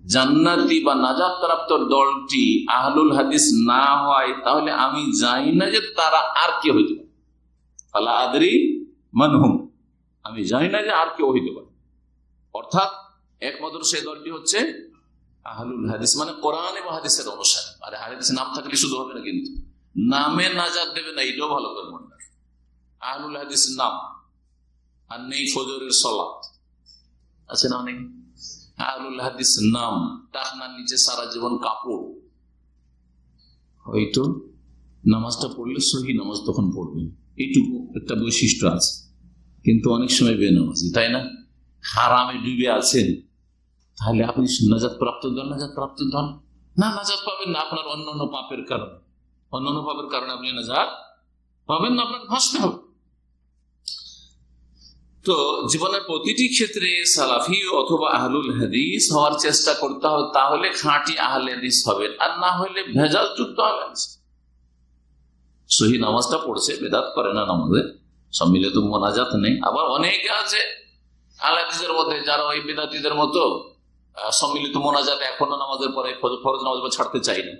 জান্নাতি বা নাজাত প্রাপ্ত দলটি আহলুল হাদিস না হয়, তাহলে আমি জানি না যে তারা আর কি হইতে পারে। ফালা আদরি মানহুম, আমি জানি না যে আর কেউ হইতে পারে। অর্থাৎ একমাত্র সেই দলটি হচ্ছে আহলুল হাদিস, মানে কোরআন এবং হাদিসের অনুসারী। আরে হাদিস নাম থাকলে শুধু হবে না, কিন্তু নামে নাজাত দেবে না, এটাও ভালো করে মনে রাখবে। আহলুল হাদিস নাম, আর নেই ফজরের সালাত, আছে না অনেক। আহলুল হাদিস নাম, টাকনার নিচে সারা জীবন কাপড়, হয়তো নামাজটা পড়লে সহি নামাজ তখন পড়বেন, এইটুকু একটা বৈশিষ্ট্য আছে। কিন্তু অনেক সময় বেনামাজি, তাই না? হারামে ডুবে আছেন, তাহলে আপনি নাজাত প্রাপ্ত দল না, নাজাত পাবেন না। আপনার অন্যান্য পাপের কারণে আপনি নাজাত পাবেন না, আপনাকে ভাসতে হবে। তো জীবনের প্রতিটি ক্ষেত্রে সালাফি অথবা আহলুল হাদিস হওয়ার চেষ্টা করতে হবে, তাহলে খাঁটি আহলে হাদিস হবেন, আর না হলে ভেজাল যুক্ত আহলে হাদিস। সহি নামাজটা পড়ছে, বেদাত করে না নামাজে, সম্মিলিত মোনাজাত নেই। আবার অনেকে আছে আহলে হাদিসের মধ্যে যারা ওই বেদাতীদের মতো সম্মিলিত মোনাজাত এখনো নামাজের পরে ফরজ নামাজ ছাড়তে চাই না।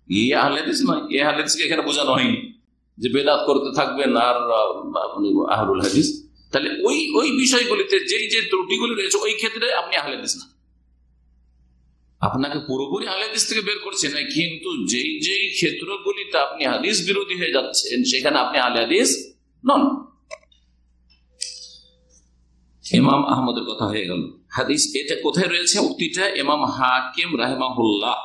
এই আহলে হাদিস নয়, এই আহলে হাদিসকে এখানে বোঝানো হয়নি যে বেদাত করতে থাকবেন আর আহলুল হাদিস। তাহলে ওই বিষয়গুলিতে যে ত্রুটিগুলি রয়েছে, ওই ক্ষেত্রে আপনি আহলে হাদিস না। আপনাকে পুরোপুরি আহলে হাদিস থেকে বের করছে না, কিন্তু যেই ক্ষেত্রগুলিতে আপনি হাদিস বিরোধী হয়ে যাচ্ছেন, সেখানে আপনি আহলে হাদিস নন। ইমাম আহমদের কথা হয়ে গেল। হাদিস এটা কোথায় রয়েছে? উক্তিটা ইমাম হাকিম রাহিমাহুল্লাহ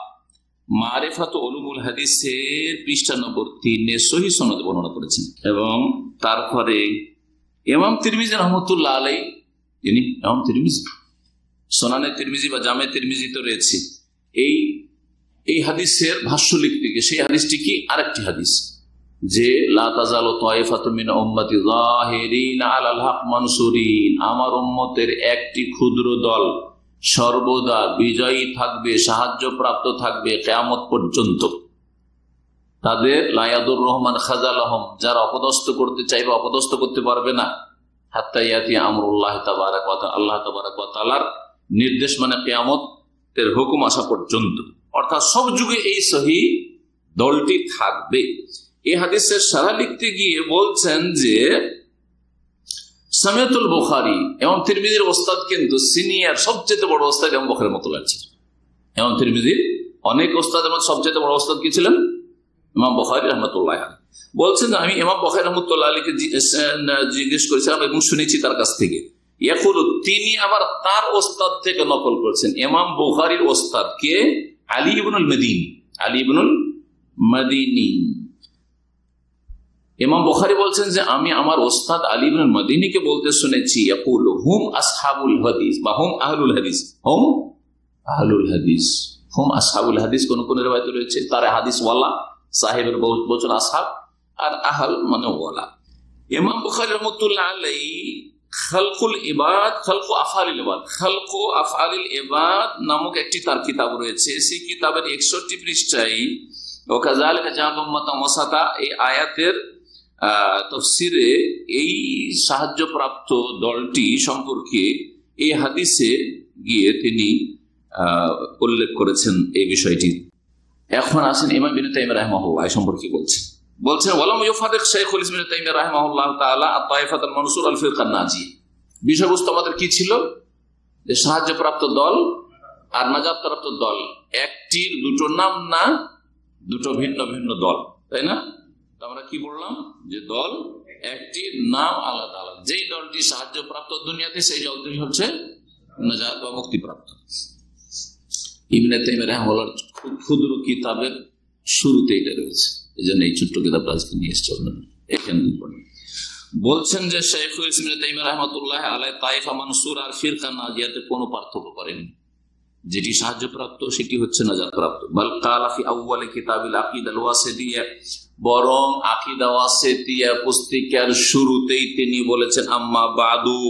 মারিফাত উলুমুল হাদিসের পৃষ্ঠা নম্বর 3 সহিহ সনদে বর্ণনা করেছেন। এবং তারপরে ইমাম তিরমিজি রহমতুল্লাহ আলাইহি, যিনি ইমাম তিরমিজি, সুনানে তিরমিজি বা জামে তিরমিজি তো রয়েছে, এই হাদিসের ভাষ্য লিখতে গিয়ে সেই হাদিসটি কি আরেকটি হাদিস, যে লা তাজালু তায়ফাতুম মিন উম্মতি যাহিরিন আলাল হক মানসুরিন, আমার উম্মতের একটি ক্ষুদ্র দল সর্বদা বিজয়ী থাকবে, সাহায্য প্রাপ্ত থাকবে কিয়ামত পর্যন্ত। তাদের লা ইয়াদুর রহমান খাযালাহুম, যারা অপদস্থ করতে চাইবে অপদস্থ করতে পারবে না, হাত্তা ইয়াতি আমরুল্লাহ তাবারাক ওয়া তাআলা, আল্লাহ তাবারাক ওয়া তাআলার নির্দেশ, মানে কিয়ামতের হুকুম আসা পর্যন্ত। অর্থাৎ সব যুগে এই সহিহ দলটি থাকবে। এই হাদিসের সারা লিখতে গিয়ে বলছেন যে সামিয়াতুল বুখারী এবং তিরমিজির ওস্তাদ, কিন্তু সিনিয়র সবচেয়ে বড় ওস্তাদ ইমাম বুখারী রাহমাতুল্লাহ আলাইহি। ইমাম তিরমিজির অনেক ওস্তাদের মধ্যে সবচেয়ে বড় ওস্তাদ কি ছিলেন? ইমাম বুখারী রাহমাতুল্লাহ আলাইহি। বলছেন আমি ইমাম বুখারী রাহমাতুল্লাহ আলাইহিকে জিজ্ঞেস করেছিলাম এবং শুনেছি তার কাছ থেকে। ইয়াকুলু, তিনি আবার তার ওস্তাদ থেকে নকল করেছেন। ইমাম বুখারীর ওস্তাদ কে? আলী ইবনুল মাদিনী। ইমাম বুখারী বলছেন যে আমি আমার ওস্তাদ আলী ইবনুল মাদিনীকে বলতে শুনেছি, ইয়াকুলু হুম আসহাবুল হাদিস বা হুম আহলুল হাদিস, হুম আহলুল হাদিস, হুম আসহাবুল হাদিস। কোন কোন রিওয়ায়াতে রয়েছে তারা হাদিস ওয়ালা, সাহেবের বচন আসহাব, আর আহল মানে ওয়ালা। ইমাম বুখারী রাহমাতুল্লাহ আলাইহি খালকুল ইবাদ, খালকু আফআলিল ইবাদ, খালকু আফআলিল ইবাদ নামক একটি তার কিতাব রয়েছে। সেই কিতাবের 61 পৃষ্ঠায় ওয়াকাযালিকা জাআলনা উম্মাতান ওয়াসাতা এই আয়াতের তাফসীরে এই সাহায্যপ্রাপ্ত দলটি সম্পর্কে এই হাদিসে গিয়ে তিনি উল্লেখ করেছেন এই বিষয়টি। এখন আসেন ইমাম ইবনে তাইমিয়া রাহিমাহুল্লাহ সম্পর্কে বলছেন ওয়ালাম ইউফারিক শাইখুল ইসলাম ইবনে তাইমিয়া রাহিমাহুল্লাহ তাআলা আত-তাইফাতুল মানসুর আল ফিরকান নাজিয়া। বিষয়বস্তু আমাদের কি ছিল, যে সাহায্যপ্রাপ্ত দল আর নাজাতপ্রাপ্ত দল একটির দুটো নাম না, দুটো ভিন্ন ভিন্ন দল, তাই না? আমরা কি বললাম, যে দল একটি, নাম আলাদা আলাদা। যেই দলটি সাহায্যপ্রাপ্ত দুনিয়াতে, সেই দলটি হচ্ছে নাজাত বা মুক্তিপ্রাপ্ত। ইবনে তাইমিয়া রাহিমাহুল্লাহর খুব ক্ষুদ্র কিতাবের শুরুতে এটা রয়েছে, এই জন্য এই ছোট্ট কিতাবটা আজকে নিয়ে এসেছে। এখানে বলছেন যে শাইখুল ইসলাম ইবনে তাইমিয়া রাহমাতুল্লাহ আলাইহি তাইফা মানসুর আর ফিরকা নাজিয়াতে কোনো পার্থক্য করেন। যেটি সাহায্যপ্রাপ্ত সেটি হচ্ছে নাজাতপ্রাপ্ত। বাল কালা ফি আউয়াল কিতাবিল আকিদা আল ওয়াসিদিয়া, বরং আকীদা ওয়াসিতিয়া পুস্তিকার শুরুতেই তিনি বলেছেন আম্মা বাদু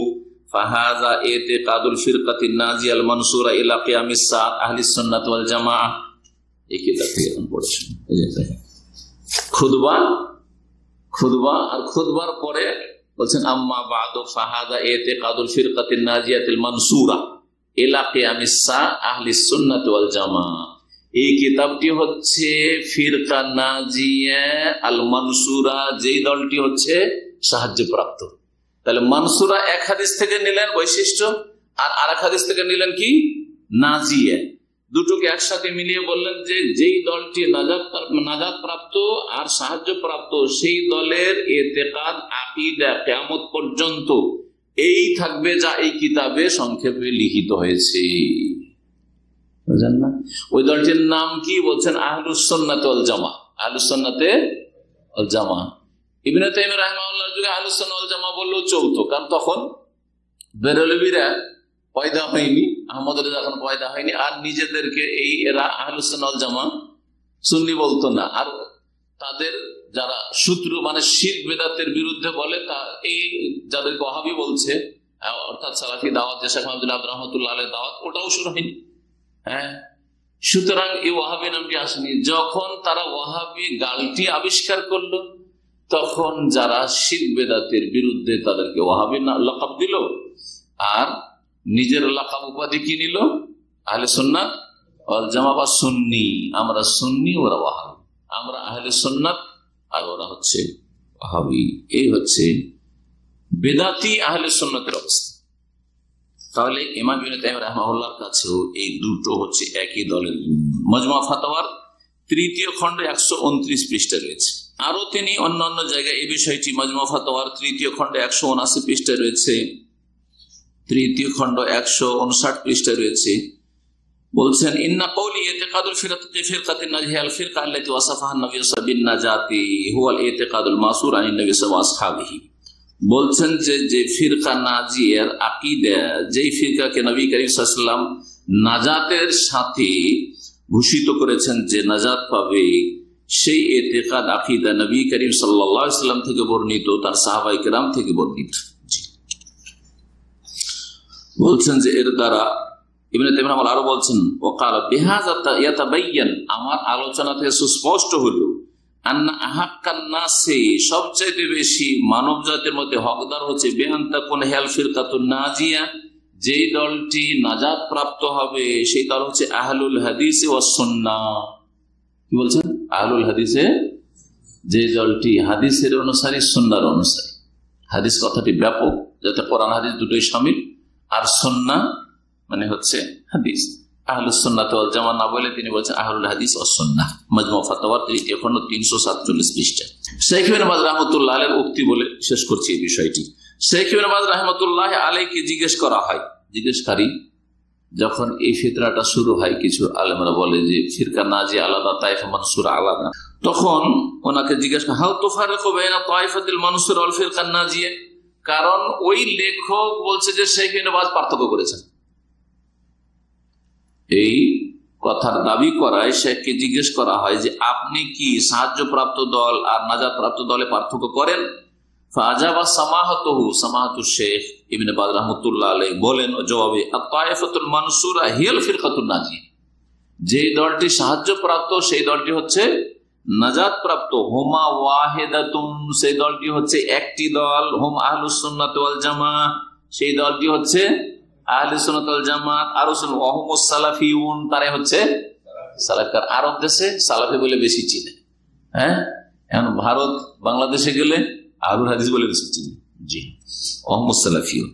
ফাহাযা ইতিকাদুল ফিরকাতিন নাজিয়া আল মানসুরা ইলা কিয়ামিস সাআত আহলিস সুন্নাত ওয়াল জামাআহ। এই কিতাবটি এখন পড়ছেন, এই যে খুতবা আর খুতবার পরে বলছেন আম্মা বাদু ফাহাযা ইতিকাদুল ফিরকাতিন নাজিয়াতিল মানসুরা ইলা কিয়ামিস সাআত আহলিস সুন্নাত ওয়াল জামাআহ। এই কিতাবটি হচ্ছে ফিরকা নাজিয়া আল মানসুরা, যেই দলটি হচ্ছে সাহায্যপ্রাপ্ত। তাহলে মানসুরা এক হাদিস থেকে নিলেন বৈশিষ্ট্য, আর আরেক হাদিস থেকে নিলেন কি নাজিয়া। দুটোকে একসাথে মিলিয়ে বললেন যে যেই দলটি নাজাত প্রাপ্ত আর সাহায্য প্রাপ্ত, সেই দলের ইতিকাদ আকীদা কিয়ামত পর্যন্ত এই থাকবে, যা এই কিতাবে সংক্ষেপে লিখিত হয়েছে। বুঝলেন না? ওই দলটির নাম কি বলছেন? আহলুস সুন্নাত ওয়াল জামাআহ। আহলুস সুন্নাত ওয়াল জামাআহ। ইবনে তাইমিয়া রাহিমাহুল্লাহর যুগে আহলুস সুন্নাত ওয়াল জামাআহ বললেও চলতো, কারণ তখন বেরেলভিরা পয়দা হয়নি, আহমদ রেজা খান পয়দা হয়নি, আর নিজেদেরকে এরা আহলুস সুন্নাত ওয়াল জামাআহ সুন্নি বলতো না। আর তাদের যারা সূত্র মানে শিরক বিদআতের বিরুদ্ধে বলে, তা এই যাদেরকে ওয়াহাবি বলছে, অর্থাৎ সালাফি দাওয়াত, যে শেখ আব্দুল আব্দুর রহমাতুল্লাহ আলাইহির দাওয়াত, ওটাও শুরু হয়নি। হ্যাঁ, সুতরাং এই ওয়াহাবি নামটি আসেনি। যখন তারা ওয়াহাবি গালটি আবিষ্কার করলো, তখন যারা শিরক বিদআতের বিরুদ্ধে তাদেরকে ওয়াহাবি লকাব দিল, আর নিজের লকাব উপাধি কি নিল? আহলে সুন্নাত ওয়াল জামাআহ বা সুন্নি। আমরা সুন্নি, ওরা ওয়াহাবি। আমরা আহলে সুন্নাত আর ওরা হচ্ছে ওয়াহাবি। এই হচ্ছে বেদাতি আহলে সুন্নাতের অবস্থা। তাহলে ইমাম ইবনে তাইমিয়া রাহিমাহুল্লাহর কাছেও এই দুটো হচ্ছে একই দলের। মাজমুআ ফাতাওয়ার 3য় খণ্ডে 129 পৃষ্ঠা রয়েছে। আরো তিনি অন্যান্য জায়গায় এই বিষয়টি মাজমুআ ফাতাওয়ার 3য় খণ্ডে 179 পৃষ্ঠা রয়েছে, 3য় খণ্ড 159 পৃষ্ঠা রয়েছে। বলছেন ইন্না কওলি ইতিকাদুল ফিরকাতিন নাজিয়া আল ফিরকা আল্লাতী ওয়াসাফাহা আন-নবী সাল্লাল্লাহু আলাইহি ওয়াসাল্লাম বিন নাজাতি হুয়াল ইতিকাদুল মাসুর আনিন নবী সাল্লাল্লাহু আলাইহি ওয়া আসহাবিহি। বলছেন যে ফিরকা নাজিয়ার আকীদা, যেই ফিরকাকে নবী করিম সাল্লাল্লাহু আলাইহি ওয়াসাল্লাম নাজাতের সাথে ভূষিত করেছেন, যে নাজাত পাবে, সেই ইতিকাদ আকীদা নবী করিম সাল্লাল্লাহু আলাইহি ওয়াসাল্লাম থেকে বর্ণিত, তার সাহাবায়ে কেরাম থেকে বর্ণিত। বলছেন যে এর দ্বারা ইবনে তাইমিয়া আরো বলছেন ওয়াকালা বিহাযা ইয়াতাবায়ান, আমার আলোচনা থেকে সুস্পষ্ট হলো, আন্না আহাক্কান নাসি, সবচেয়ে বেশি মানব জাতির মধ্যে হকদার হচ্ছে বিআন তাকুন হিয়াল ফিরকাতুন নাজিয়া, যেই দলটি নাজাত প্রাপ্ত হবে সেই দল হচ্ছে আহলুল হাদিস ওয়াস সুন্নাহ। কি বলছেন? আহলুল হাদিসে, যে দলটি হাদিসের অনুসারী, সুন্নাহর অনুসারী। হাদিস কথাটি ব্যাপক, যাতে কোরআন হাদিস দুটোই শামিল, আর সুন্নাহ মানে হচ্ছে হাদিস। আহলুস সুন্নাত ওয়াল জামাআহ না বলে তিনি বলছেন আহলুল হাদিস ওয়াস সুন্নাহ। মাজমুআ ফাতাওয়া 3য় খণ্ড 347 পৃষ্ঠা। শেখ ইবনে বাজ রাহমাতুল্লাহ আলাইহির উক্তি বলে শেষ করছি এই বিষয়টি। শেখ ইবনে বাজ রাহমাতুল্লাহ আলাইহিকে জিজ্ঞেস করা হয়, জিজ্ঞেসকারী যখন এই ফিতরাটা শুরু হয়, কিছু আলেমরা বলে যে ফিরকা নাজিয়া আলাদা, তাইফা মানসুরা আলাদা, তখন ওনাকে জিজ্ঞেস করা হাল তুফারিকু বাইনা তাইফাতিল মানসুরা ওয়াল ফিরকা নাজিয়া, কারণ ওই লেখক বলছে যে শেখ ইবনে বাজ পার্থক্য করেছেন। এই কথার দাবি করায় শেখকে জিজ্ঞেস করা হয় যে আপনি কি সাহায্যপ্রাপ্ত দল আর নাজাত প্রাপ্ত দলে পার্থক্য করেন? ফাজাবা সামাহাতুহু, সামাহাতু শেখ ইবনে বাজ রাহমাতুল্লাহ আলাইহি বলেন জবাবে, আত-তায়েফাতুল মানসুরা হিয়াল ফিরকাতুন নাজিয়া, যে দলটি সাহায্যপ্রাপ্ত সেই দলটি হচ্ছে নাজাত প্রাপ্ত। হুমা ওয়াহিদাতুন, সেই দলটি হচ্ছে একটি দল। হুম আহলুস সুন্নাত ওয়াল জামাআহ, সেই দলটি হচ্ছে আহলুস সুন্নাত ওয়াল জামাত। আর ওয়াহুমুস সালাফিউন, তারাই হচ্ছে সালাফকার। আরব দেশে সালাফি বলে বেশি চিনে, হ্যাঁ, এখন ভারত বাংলাদেশে গেলে আহলুল হাদিস বলে বেশি চিনে। জি, ওয়াহুমুস সালাফিউন।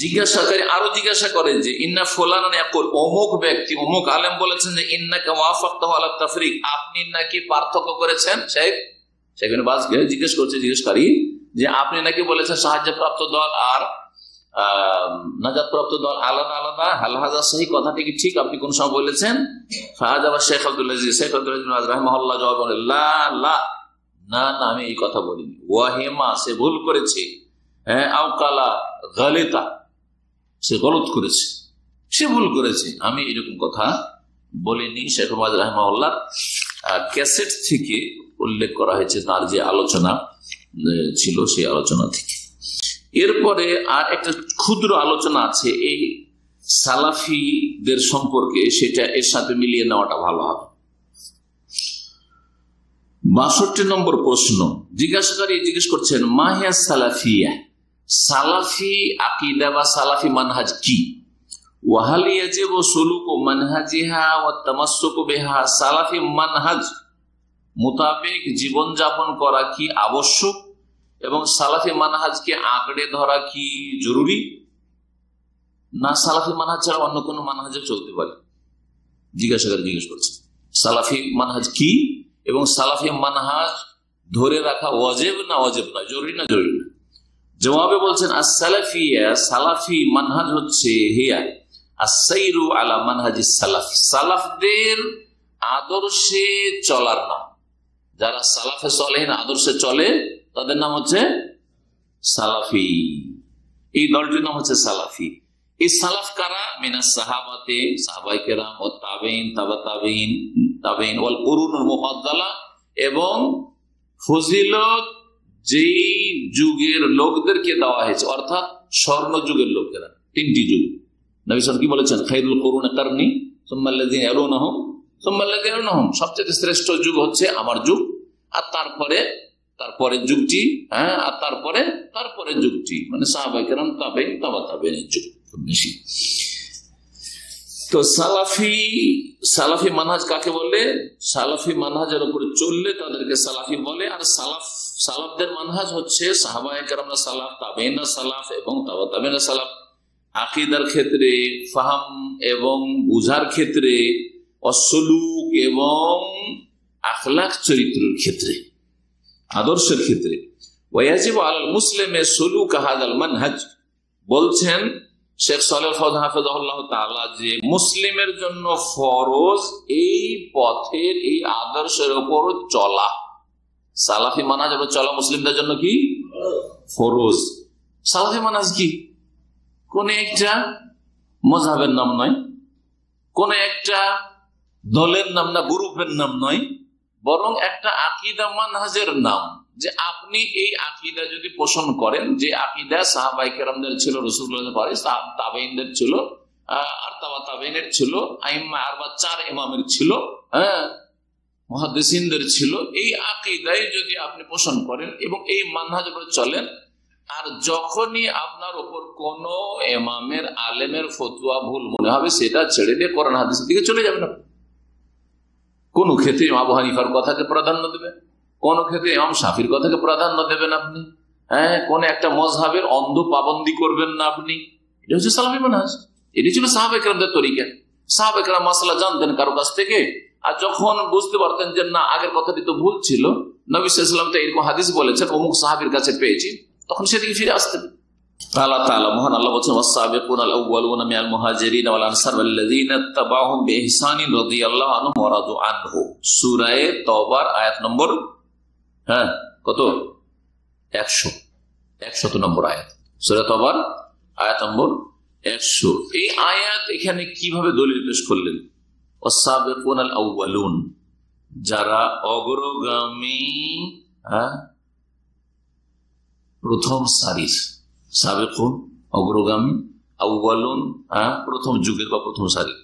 জিজ্ঞাসাকারী আরো জিজ্ঞাসা করে যে ইন্না ফুলানান ইয়াকুল, অমুক ব্যক্তি অমুক আলেম বলেছেন যে ইন্নাকা ওয়াফাকতাহু আলা তাফরিক, আপনি নাকি পার্থক্য করেছেন। শেখ ইবনে বাজকে জিজ্ঞেস করছে জিজ্ঞেসকারী যে আপনি নাকি বলেছেন সাহায্যপ্রাপ্ত দল আর নাজাতপ্রাপ্ত দল আলাদা আলাদা, হাল হাযা সহি, কথাটি কি ঠিক? আপনি কোন সময় বলেছেন? ফাহাজাবা শেখ আব্দুল আজিজ, শেখ আব্দুল আজিজ রাহিমাহুল্লাহ জবাব বলেন, লা লা, না না, আমি এই কথা বলিনি। ওয়াহিমা, সে ভুল করেছে। হ্যাঁ, আওকালা গালিতা, সে গলত করেছে, সে ভুল করেছে, আমি এরকম কথা বলিনি। শেখ আব্দুল আজিজ রাহিমাহুল্লাহ ক্যাসেট থেকে উল্লেখ করা হয়েছে তার যে আলোচনা ছিল সেই আলোচনা থেকে। এরপরে আর একটা ক্ষুদ্র আলোচনা আছে এই সালাফিদের সম্পর্কে, সেটা এর সাথে মিলিয়ে নেওয়াটা ভালো হবে। ৬২ নম্বর প্রশ্ন, জিজ্ঞাসাকারী জিজ্ঞেস করছেন মাহিয়া সালাফিয়া, সালাফি আকীদা বা সালাফি মানহাজ কি? ওয়াহাল ইয়াজিবু সুলুকু মানহাজিহা ওয়া তামাসসুকু বিহা, সালাফি মানহাজ মোতাবেক জীবন যাপন করা কি আবশ্যক এবং সালাফি মানহাজকে আঁকড়ে ধরা কি জরুরি, না সালাফি মানহাজ ছাড়া অন্য কোনো মানহাজে চলতে পারে? জিজ্ঞাসাকারী জিজ্ঞেস করছে সালাফি মানহাজ কি এবং সালাফি মানহাজ ধরে রাখা ওয়াজিব না ওয়াজিব না, জরুরি না জরুরি না। জবাবে বলছেন as-সালাফিয়া, সালাফি মানহাজ হচ্ছে হিয়া as-সাইরু আলা মানহাজিস সালাফ, সালাফদের আদর্শে চলার নাম। যারা সালাফে সালেহিন আদর্শে চলে তাদের নাম হচ্ছে সালাফি, এই দলটির নাম হচ্ছে সালাফি। এই সালাফ কারা? মিনাস সাহাবাতে, সাহাবায়ে কেরাম, ও তাবেঈন, তাবেঈন, তাবেঈন ওয়াল কুরুনুল মুফাদ্দালা, এবং ফজিলত যেই যুগের লোকদেরকে দেওয়া হয়েছে, অর্থাৎ স্বর্ণ যুগের লোকেরা, তিনটি যুগ। নবী সাল্লাল্লাহু আলাইহি ওয়াসাল্লাম কি বলেছেন? খায়রুল কুরুনি কারনি সুম্মা আল্লাযীনা ইয়ালুনহুম সুম্মা আল্লাযীনা ইয়ালুনহুম, সবচেয়ে শ্রেষ্ঠ যুগ হচ্ছে আমার যুগ, আর তারপরে যুগটি, হ্যাঁ, আর তারপরে যুগটি, মানে সাহাবায়ে কেরাম, তাবেঈন, তাবেঈনের যুগ খুব বেশি। তো সালাফি মানহাজ কাকে বলে? সালাফি মানহাজের উপরে চললে তাদেরকে সালাফি বলে। আর সালাফদের মানহাজ হচ্ছে সাহাবায়ে কেরামরা সালাফ, তাবেঈনরা সালাফ এবং তাবেঈনরা সালাফ। আকীদার ক্ষেত্রে, ফাহাম এবং বুঝার ক্ষেত্রে, অসলুক এবং আখলাক চরিত্রের ক্ষেত্রে, আদর্শের ক্ষেত্রে। ওয়াজিবু আলাল মুসলিমি সুলুক হাযাল মানহাজ, বলছেন শেখ সালেহ ফাওয়াদ হাফিজাহুল্লাহ তাআলা যে মুসলিমের জন্য ফরজ এই পথের, এই আদর্শের উপর চলা। সালাফি মানহাজ উপর চলা মুসলিমদের জন্য কি ফরজ। সালাফি মানহাজ কি? কোন একটা মযহাবের নাম নয়, কোন একটা দলের নাম না, গ্রুপের নাম নয়, বরং একটা আকীদা মানহাজের নাম। যে আপনি এই আকীদা যদি পোষণ করেন, যে আকীদা সাহাবায়ে কেরামদের ছিল, রাসূলুল্লাহ পরে তাবেঈনদের ছিল, আর তাবেঈনের ছিল, আইম্মা আরবা 4 ইমামের ছিল, হ্যাঁ, মুহাদ্দিসিনদের ছিল, এই আকীদায় যদি আপনি পোষণ করেন এবং এই মানহাজের উপর চলেন, আর যখনই আপনার উপর কোন ইমামের আলেমের ফতোয়া ভুল মনে হবে, সেটা ছেড়ে দিয়ে কোরআন হাদিসের দিকে চলে যাবেন। কোন ক্ষেত্রে আবু হানিফার কথাকে প্রাধান্য দেবেন, কোন ক্ষেত্রে ইমাম শাফির কথাকে প্রাধান্য দেবেন আপনি, হ্যাঁ, কোন একটা মযহাবের অন্ধ পাবন্দি করবেন না আপনি। এটা হচ্ছে সালাফি মানহাজ, এটি ছিল সাহাবায়ে কেরামদের তরিকা। সাহাবায়ে কেরাম মাসআলা জানতেন কারো কাছ থেকে, আর যখন বুঝতে পারতেন যে না, আগের কথাটি তো ভুল ছিল, নবী সাল্লাল্লাহু আলাইহি ওয়াসাল্লাম তো এরকম হাদিস বলেছেন, অমুক সাহাবীর কাছে পেয়েছি, তখন সেদিকে ফিরে আসতেন। আল্লাহ তাআলা, মহান আল্লাহ বলেছেন ওয়াস-সাবিকুনাল আউওয়ালুনা মিনাল মুহাজিরিন ওয়াল আনসার ওয়াল্লাযীনা ইত্তাবাউহুম বিইহসানিন রাদিয়াল্লাহু আনহুম ওয়া রাদু আনহু। সূরা তাওবার আয়াত নম্বর কত? 100 নম্বর আয়াত, সূরা তাওবার আয়াত নম্বর 100। এই আয়াত এখানে কিভাবে দলিল পেশ করলেন? ওয়াস-সাবিকুনাল আউওয়ালুন, যারা অগ্রগামী, প্রথম সারির, সাবেকুন অগ্রগামী, আউয়ালুন প্রথম যুগের বা প্রথম সারি,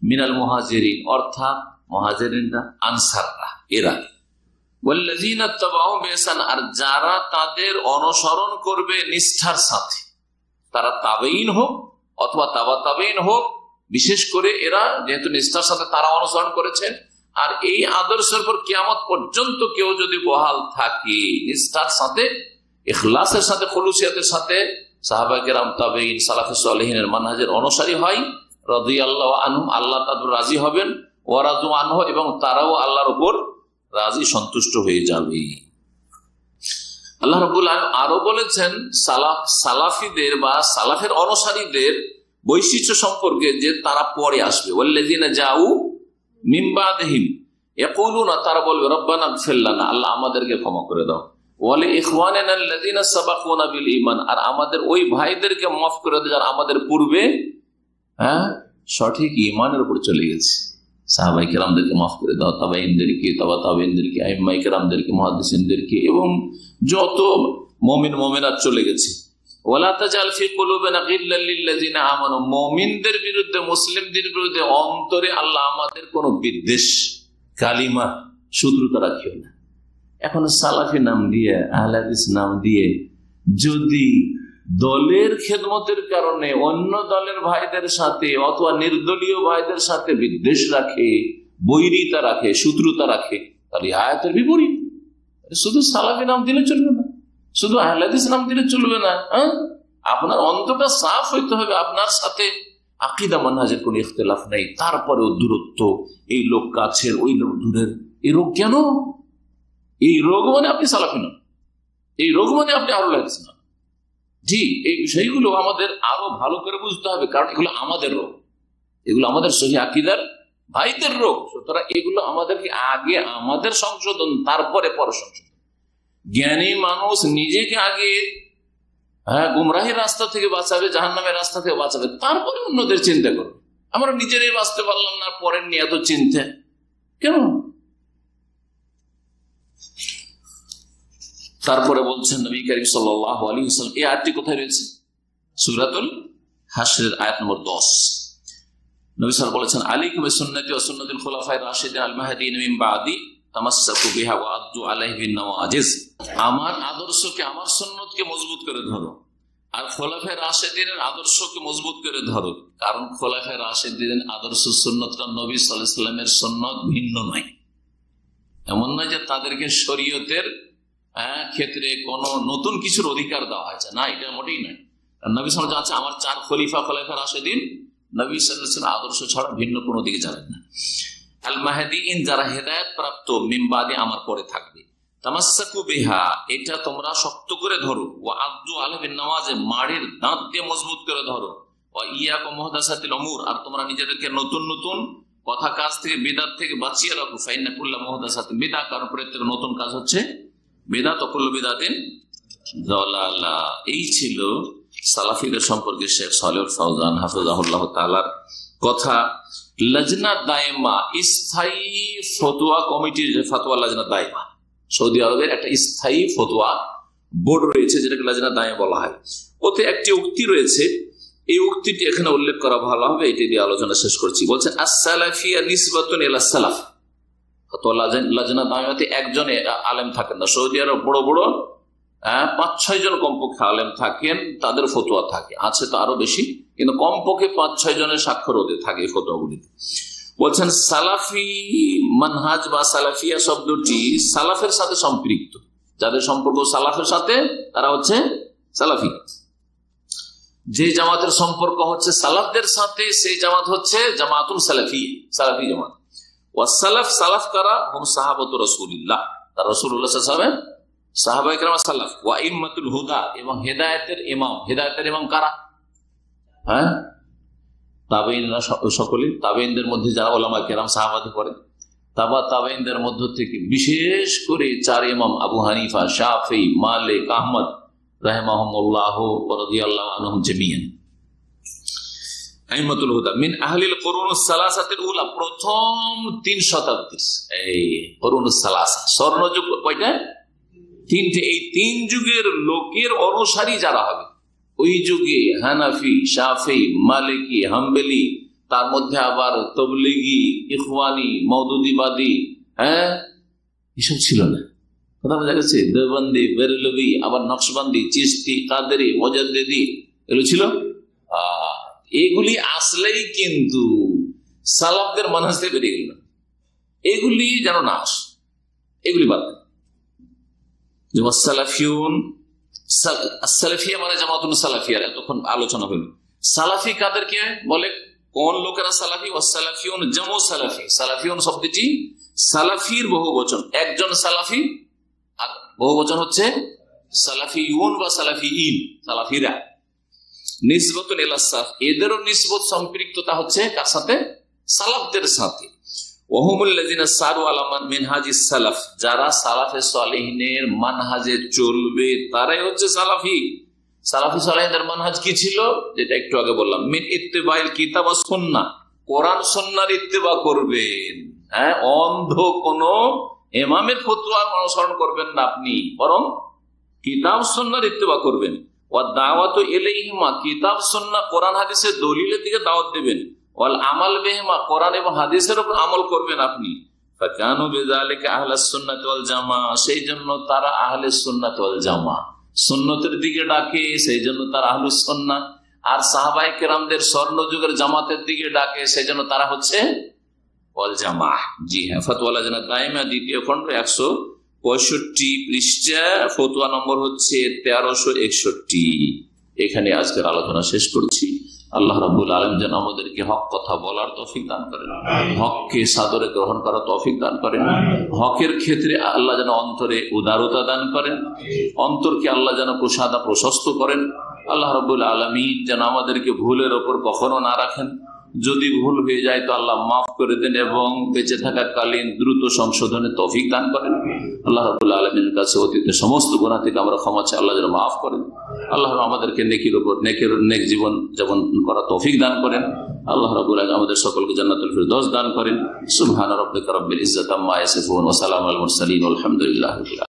মিনাল মুহাজিরিন অর্থাৎ মুহাজিরিনরা, আনসাররা এরা, ওয়াল্লাযীনা তাবাউহুম বিইহসান আর যারা তাদের অনুসরণ করবে নিষ্ঠার সাথে, তারা তাবেঈন হোক অথবা তাবা তাবেঈন হোক, বিশেষ করে এরা যেহেতু নিষ্ঠার সাথে তারা অনুসরণ করেছেন, আর এই আদর্শের উপর কিয়ামত পর্যন্ত কেউ যদি বহাল থাকে, নিষ্ঠার সাথে, ইখলাসের সাথে, খুলুসিয়াতের সাথে সাহাবায়ে কেরাম, তাবেঈন, সালাফে সালেহিনের মানহাজের অনুসারী হয়, রাদিয়াল্লাহু আনহুম আল্লাহ তাআলা রাজি হবেন, ওয়া রাদু আনহু এবং তারাও আল্লাহর উপর রাজি সন্তুষ্ট হয়ে যাবে। আল্লাহ রাব্বুল আলামিন আরো বলেছেন সালাফিদের বা সালাফের অনুসারীদের বৈশিষ্ট্য সম্পর্কে, যে তারা পরে আসবে। ওয়াল্লাযীনা জাউ মিন বাদিহিম ইয়াকুলুনা, তারা বলবে রব্বানা ইগফির লানা, আল্লাহ আমাদেরকে ক্ষমা করে দাও, ওয়া লিইখওয়ানিনা আল্লাযীনা সাবাকুনা বিল ঈমান, আর আমাদের ওই ভাইদেরকে মাফ করে দাও যারা আমাদের পূর্বে সঠিক ঈমানের উপর চলে গেছে। সাহাবায়ে কেরামদেরকে মাফ করে দাও, তাবেঈনদেরকে, তাবা তাবেঈনদেরকে, আইম্মায়ে কেরামদেরকে, মুহাদ্দিসিনদেরকে এবং যত মুমিন মুমিনাত চলে গেছে। ওয়ালা তাজাল ফি কুলুবিনা গিল্লাল লিল্লাযিনা আমানু, মুমিনদের বিরুদ্ধে, মুসলিমদের বিরুদ্ধে অন্তরে আল্লাহ আমাদের কোনো বিদ্বেষ, কালিমা, শত্রুতা রাখিও না। এখন সালাফি নাম দিয়ে, আহলে হাদিস নাম দিয়ে যদি দলের খেদমতের কারণে অন্য দলের ভাইদের সাথে অথবা নির্দলীয় ভাইদের সাথে বিদ্বেষ রাখে, বৈরিতা রাখে, শত্রুতা রাখে, তাহলে আয়াতের বিপরীত। শুধু সালাফি নাম দিলে চলবে না, শুধু আহলে হাদিস নাম দিলে চলবে না। আপনার অন্তরটা সাফ হইতে হবে, আপনার সাথে আকীদা মানহাজের কোন ইখতিলাফ নেই, তারপরেও দূরত্ব, এই লোক কাছের ওই লোক দূরের, এই রোগ কেন? এই রোগ মানে আপনি সালাফি নন, এই রোগ মানে আপনি আহলে হাদিস নন। জি, এই বিষয়গুলো আমাদের আরো ভালো করে বুঝতে হবে, কারণ এগুলো আমাদের রোগ, এগুলো আমাদের সহিহ আকীদার ভাইদের রোগ। সুতরাং এগুলো আমাদেরকে আগে আমাদের সংশোধন, তারপরে পর সংশোধন। জ্ঞানী মানুষ নিজেকে আগে গুমরাহির রাস্তা থেকে বাঁচাবে, জাহান্নামের রাস্তা থেকে বাঁচাবে, তারপরে অন্যদের চিন্তা করবে। আমরা নিজেরাই বাঁচতে পারলাম না, পরের নিয়ে এত চিন্তা কেন? তারপরে বলছেন নবী করিম সাল্লাল্লাহু আলাইহি ওয়াসাল্লাম, এই আয়াতটি কোথায় রয়েছে? সূরাতুল হাশরের আয়াত নম্বর 10। নবী সাল্লাল্লাহু আলাইহি ওয়াসাল্লাম বলেছেন, আলাইকুম বিসুন্নতি ওয়া সুন্নাতিল খুলাফায়ে রাশিদিন আল মাহদিয়িন মিন বাদি তামাসসাকু বিহা ওয়া আদ্দু আলাইহি বিন নওয়াজিজ। আমার আদর্শকে, আমার সুন্নতকে মজবুত করে ধরো, আর খোলাফায়ে রাশিদিনের আদর্শকে মজবুত করে ধরো। কারণ খোলাফায়ে রাশিদিনের আদর্শ সুন্নতটা নবী সাল্লাল্লাহু আলাইহি ওয়াসাল্লামের সুন্নত ভিন্ন নয়। এমন নয় যে তাদেরকে শরীয়তের ক্ষেত্রে কোন নতুন কিছুর অধিকার দেওয়া হয়েছে, না, এটা মোটেই নয়। নবী সাল্লাল্লাহু আলাইহি ওয়াসাল্লাম আমার 4 খলিফা, খোলাফায়ে রাশিদিন, নবী সাল্লাল্লাহু আলাইহি ওয়াসাল্লাম আদর্শ ছাড়া ভিন্ন কোনো দিকে যাবেন না। আল মাহদিয়িন যারা হেদায়েত প্রাপ্ত, মিন বাদি আমার পরে থাকবে, তামাসসাকু বিহা এটা তোমরা শক্ত করে ধরো, ওয়া আদ্দু আলাইহি বিন নওয়াজিজ মাড়ির দাঁত দিয়ে মজবুত করে ধরো, ওয়া ইয়াকুম মুহদাসাতিল উমুর আর তোমরা নিজেদেরকে নতুন নতুন কথা কাজ থেকে, বিদআত থেকে বাঁচিয়ে রাখো। ফাইন্না কুল্লা মুহদাসাতিন বিদআহ, কারণ প্রত্যেক নতুন কাজ হচ্ছে বিদআত, ওয়া কুল্লু বিদআতিন দালালা। এই ছিল সালাফিদের সম্পর্কে শেখ সালেহুল ফাওজান হাফিজাহুল্লাহ তাআলার কথা। লজনা দায়মা, স্থায়ী ফতোয়া কমিটির যে ফতোয়া লজনা দায়মা, সৌদি আরবের একটা স্থায়ী ফতোয়া বোর্ড রয়েছে, যেটাকে লজনা দায়মা বলা হয়। ওতে একটি উক্তি রয়েছে, এই উক্তিটি এখানে উল্লেখ করা ভালো হবে, এটি দিয়ে আলোচনা শেষ করছি। বলছেন আস-সালাফিয়া নিসবাতুন ইলা সালাফ। ফতোয়া লজনা দায়মাতে একজন আলেম থাকেন না, সৌদি আরব বড় বড় 5-6 জন কমপক্ষে আলেম থাকেন, তাদের ফতোয়া থাকে, আছে তো আরো বেশি, কিন্তু কমপক্ষে 5-6 জনের স্বাক্ষর ওদের থাকে এই ফতোয়াগুলিতে। বলছেন সালাফি মানহাজ বা সালাফিয়া শব্দটি সালাফের সাথে সম্পৃক্ত, যাদের সম্পর্ক সালাফের সাথে তারা হচ্ছে সালাফি। যে জামাতের সম্পর্ক হচ্ছে সালাফদের সাথে, সেই জামাত হচ্ছে জামাতুল সালাফি, সালাফি জামাত। ওয়া সালাফ, সালাফ কারা? হুম সাহাবাতু রাসূলিল্লাহ, তারা রাসূলুল্লাহ সাল্লাল্লাহু আলাইহি ওয়াসাল্লাম সাহাবায়ে কেরাম সালাফ। ওয়া ইম্মাতুল হুদা, এবং হেদায়েতের ইমাম। হেদায়েতের ইমাম কারা? তাবেঈনরা সকলে, তাবেঈনদের মধ্যে যারা উলামা কেরাম সাহাবাতে পড়ে, তাবা তাবেঈনদের মধ্য থেকে বিশেষ করে 4 ইমাম আবু হানিফা, শাফিঈ, মালিক, আহমদ রাহিমাহুমুল্লাহ ওয়া রাদিয়াল্লাহু আনহুম জামিআন। আইম্মাতুল হুদা মিন আহলিল কুরুনুস সালাসাতিল উলা, প্রথম 3 শতাব্দীর এই কুরুনুস সালাসা, স্বর্ণযুগ কয়টা? তিনটে, এই তিন যুগের লোকের অনুসারী যারা হবে ওই যুগে, হানাফি, শাফি, মালিকি, হাম্বলি, তার মধ্যে আবার তবলিগি, ইখওয়ানি, মওদুদিবাদী, এসব ছিল না। কথা বোঝা গেছে? দেওবন্দি, বেরেলভি, আবার নকশবন্দি, চিশতি, কাদেরি, মুজাদ্দিদি, এগুলো ছিল। এগুলি আসলেই কিন্তু সালাফদের মানহাজ থেকে বেরিয়ে গেল। এগুলি যেন না আসে, এগুলি বাদ। যেমন সালাফিউন, সালাফিয়া মানে জামাতুন সালাফিয়া, এতক্ষণ আলোচনা হইল। সালাফি কাদেরকে বলে, কোন লোকেরা সালাফি? ওয়াসালাফিউন জামু সালাফি। সালাফিউন শব্দটি সালাফির বহু বচন, একজন সালাফি, আর বহু বচন হচ্ছে সালাফিউন বা সালাফিইন, সালাফিরা। নিসবতুন ইলা সালাফ, এদেরও নিসবত সম্পৃক্ততা হচ্ছে কার সাথে? সালাফদের সাথে। ওহুমুল্লাযিনা সারু আলা মিনহাজিস সালাফ, যারা সালাফে সালেহিনের মানহাজে চলবে তারাই হচ্ছে সালাফি। সালাফি সালেহিনদের মানহাজ কি ছিল? যেটা একটু আগে বললাম, মিন ইত্তিবাইল কিতাব ওয়াস সুন্নাহ, কোরআন সুন্নাহর ইত্তিবা করবেন। অন্ধ কোন ইমামের ফতোয়া অনুসরণ করবেন না আপনি, বরং কিতাব সুন্নাহর ইত্তিবা করবেন। ওয়া দাওয়াতু ইলাইহিমা, কিতাব সুন্নাহ কোরআন হাদিসের দলিলের দিকে দাওয়াত দেবেন। ওয়াল আমাল বিহিমা, কোরআন এবং হাদিসের উপর আমল করবেন আপনি। ফাকানু বিযালিকা আহলাস সুন্নাত ওয়াল জামাআহ, সেই জন্য তারা আহলে সুন্নাত ওয়াল জামাআহ, সুন্নতের দিকে ডাকে, সেই জন্য তারা আহলুস সুন্নাহ। আর সাহাবায়ে কেরামদের স্বর্ণযুগের জামাতের দিকে ডাকে, সেই জন্য তারা হচ্ছে ওয়াল জামাআহ। জি হ্যাঁ, ফতোয়া লাজনা দাইমা, দ্বিতীয় খণ্ড, 165 পৃষ্ঠা, ফতোয়া নম্বর হচ্ছে 1361। এখানে আজকের আলোচনা শেষ করছি। আল্লাহ রাব্বুল আলামিন যেন আমাদেরকে হক কথা বলার তৌফিক দান করেন, হককে সাদরে গ্রহণ করার তৌফিক দান করেন, হকের ক্ষেত্রে আল্লাহ যেন অন্তরে উদারতা দান করেন, অন্তরকে আল্লাহ যেন প্রসাদা প্রশস্ত করেন। আল্লাহ রাব্বুল আলামিন যেন আমাদেরকে ভুলের ওপর কখনো না রাখেন। যদি ভুল হয়ে যায় তো আল্লাহ মাফ করে দেন এবং বেঁচে থাকাকালীন দ্রুত সংশোধনের তৌফিক দান করেন। আল্লাহ রাব্বুল আলামিনের কাছে অতীতের সমস্ত গুনাহ থেকে আমরা ক্ষমা চাই, আল্লাহ যেন মাফ করেন। আল্লাহ আমাদেরকে নেকির উপর নেক জীবন যাপন করার তৌফিক দান করেন। আল্লাহ রাব্বুল আলামিন আমাদের সকলকে জান্নাতুল ফিরদাউস দান করেন। সুবহান রাব্বিকা রাব্বিল ইজ্জাতি আম্মা ইয়াসিফুন ওয়া সালামুল মুরসালিন, আলহামদুলিল্লাহি রাব্বিল আলামিন।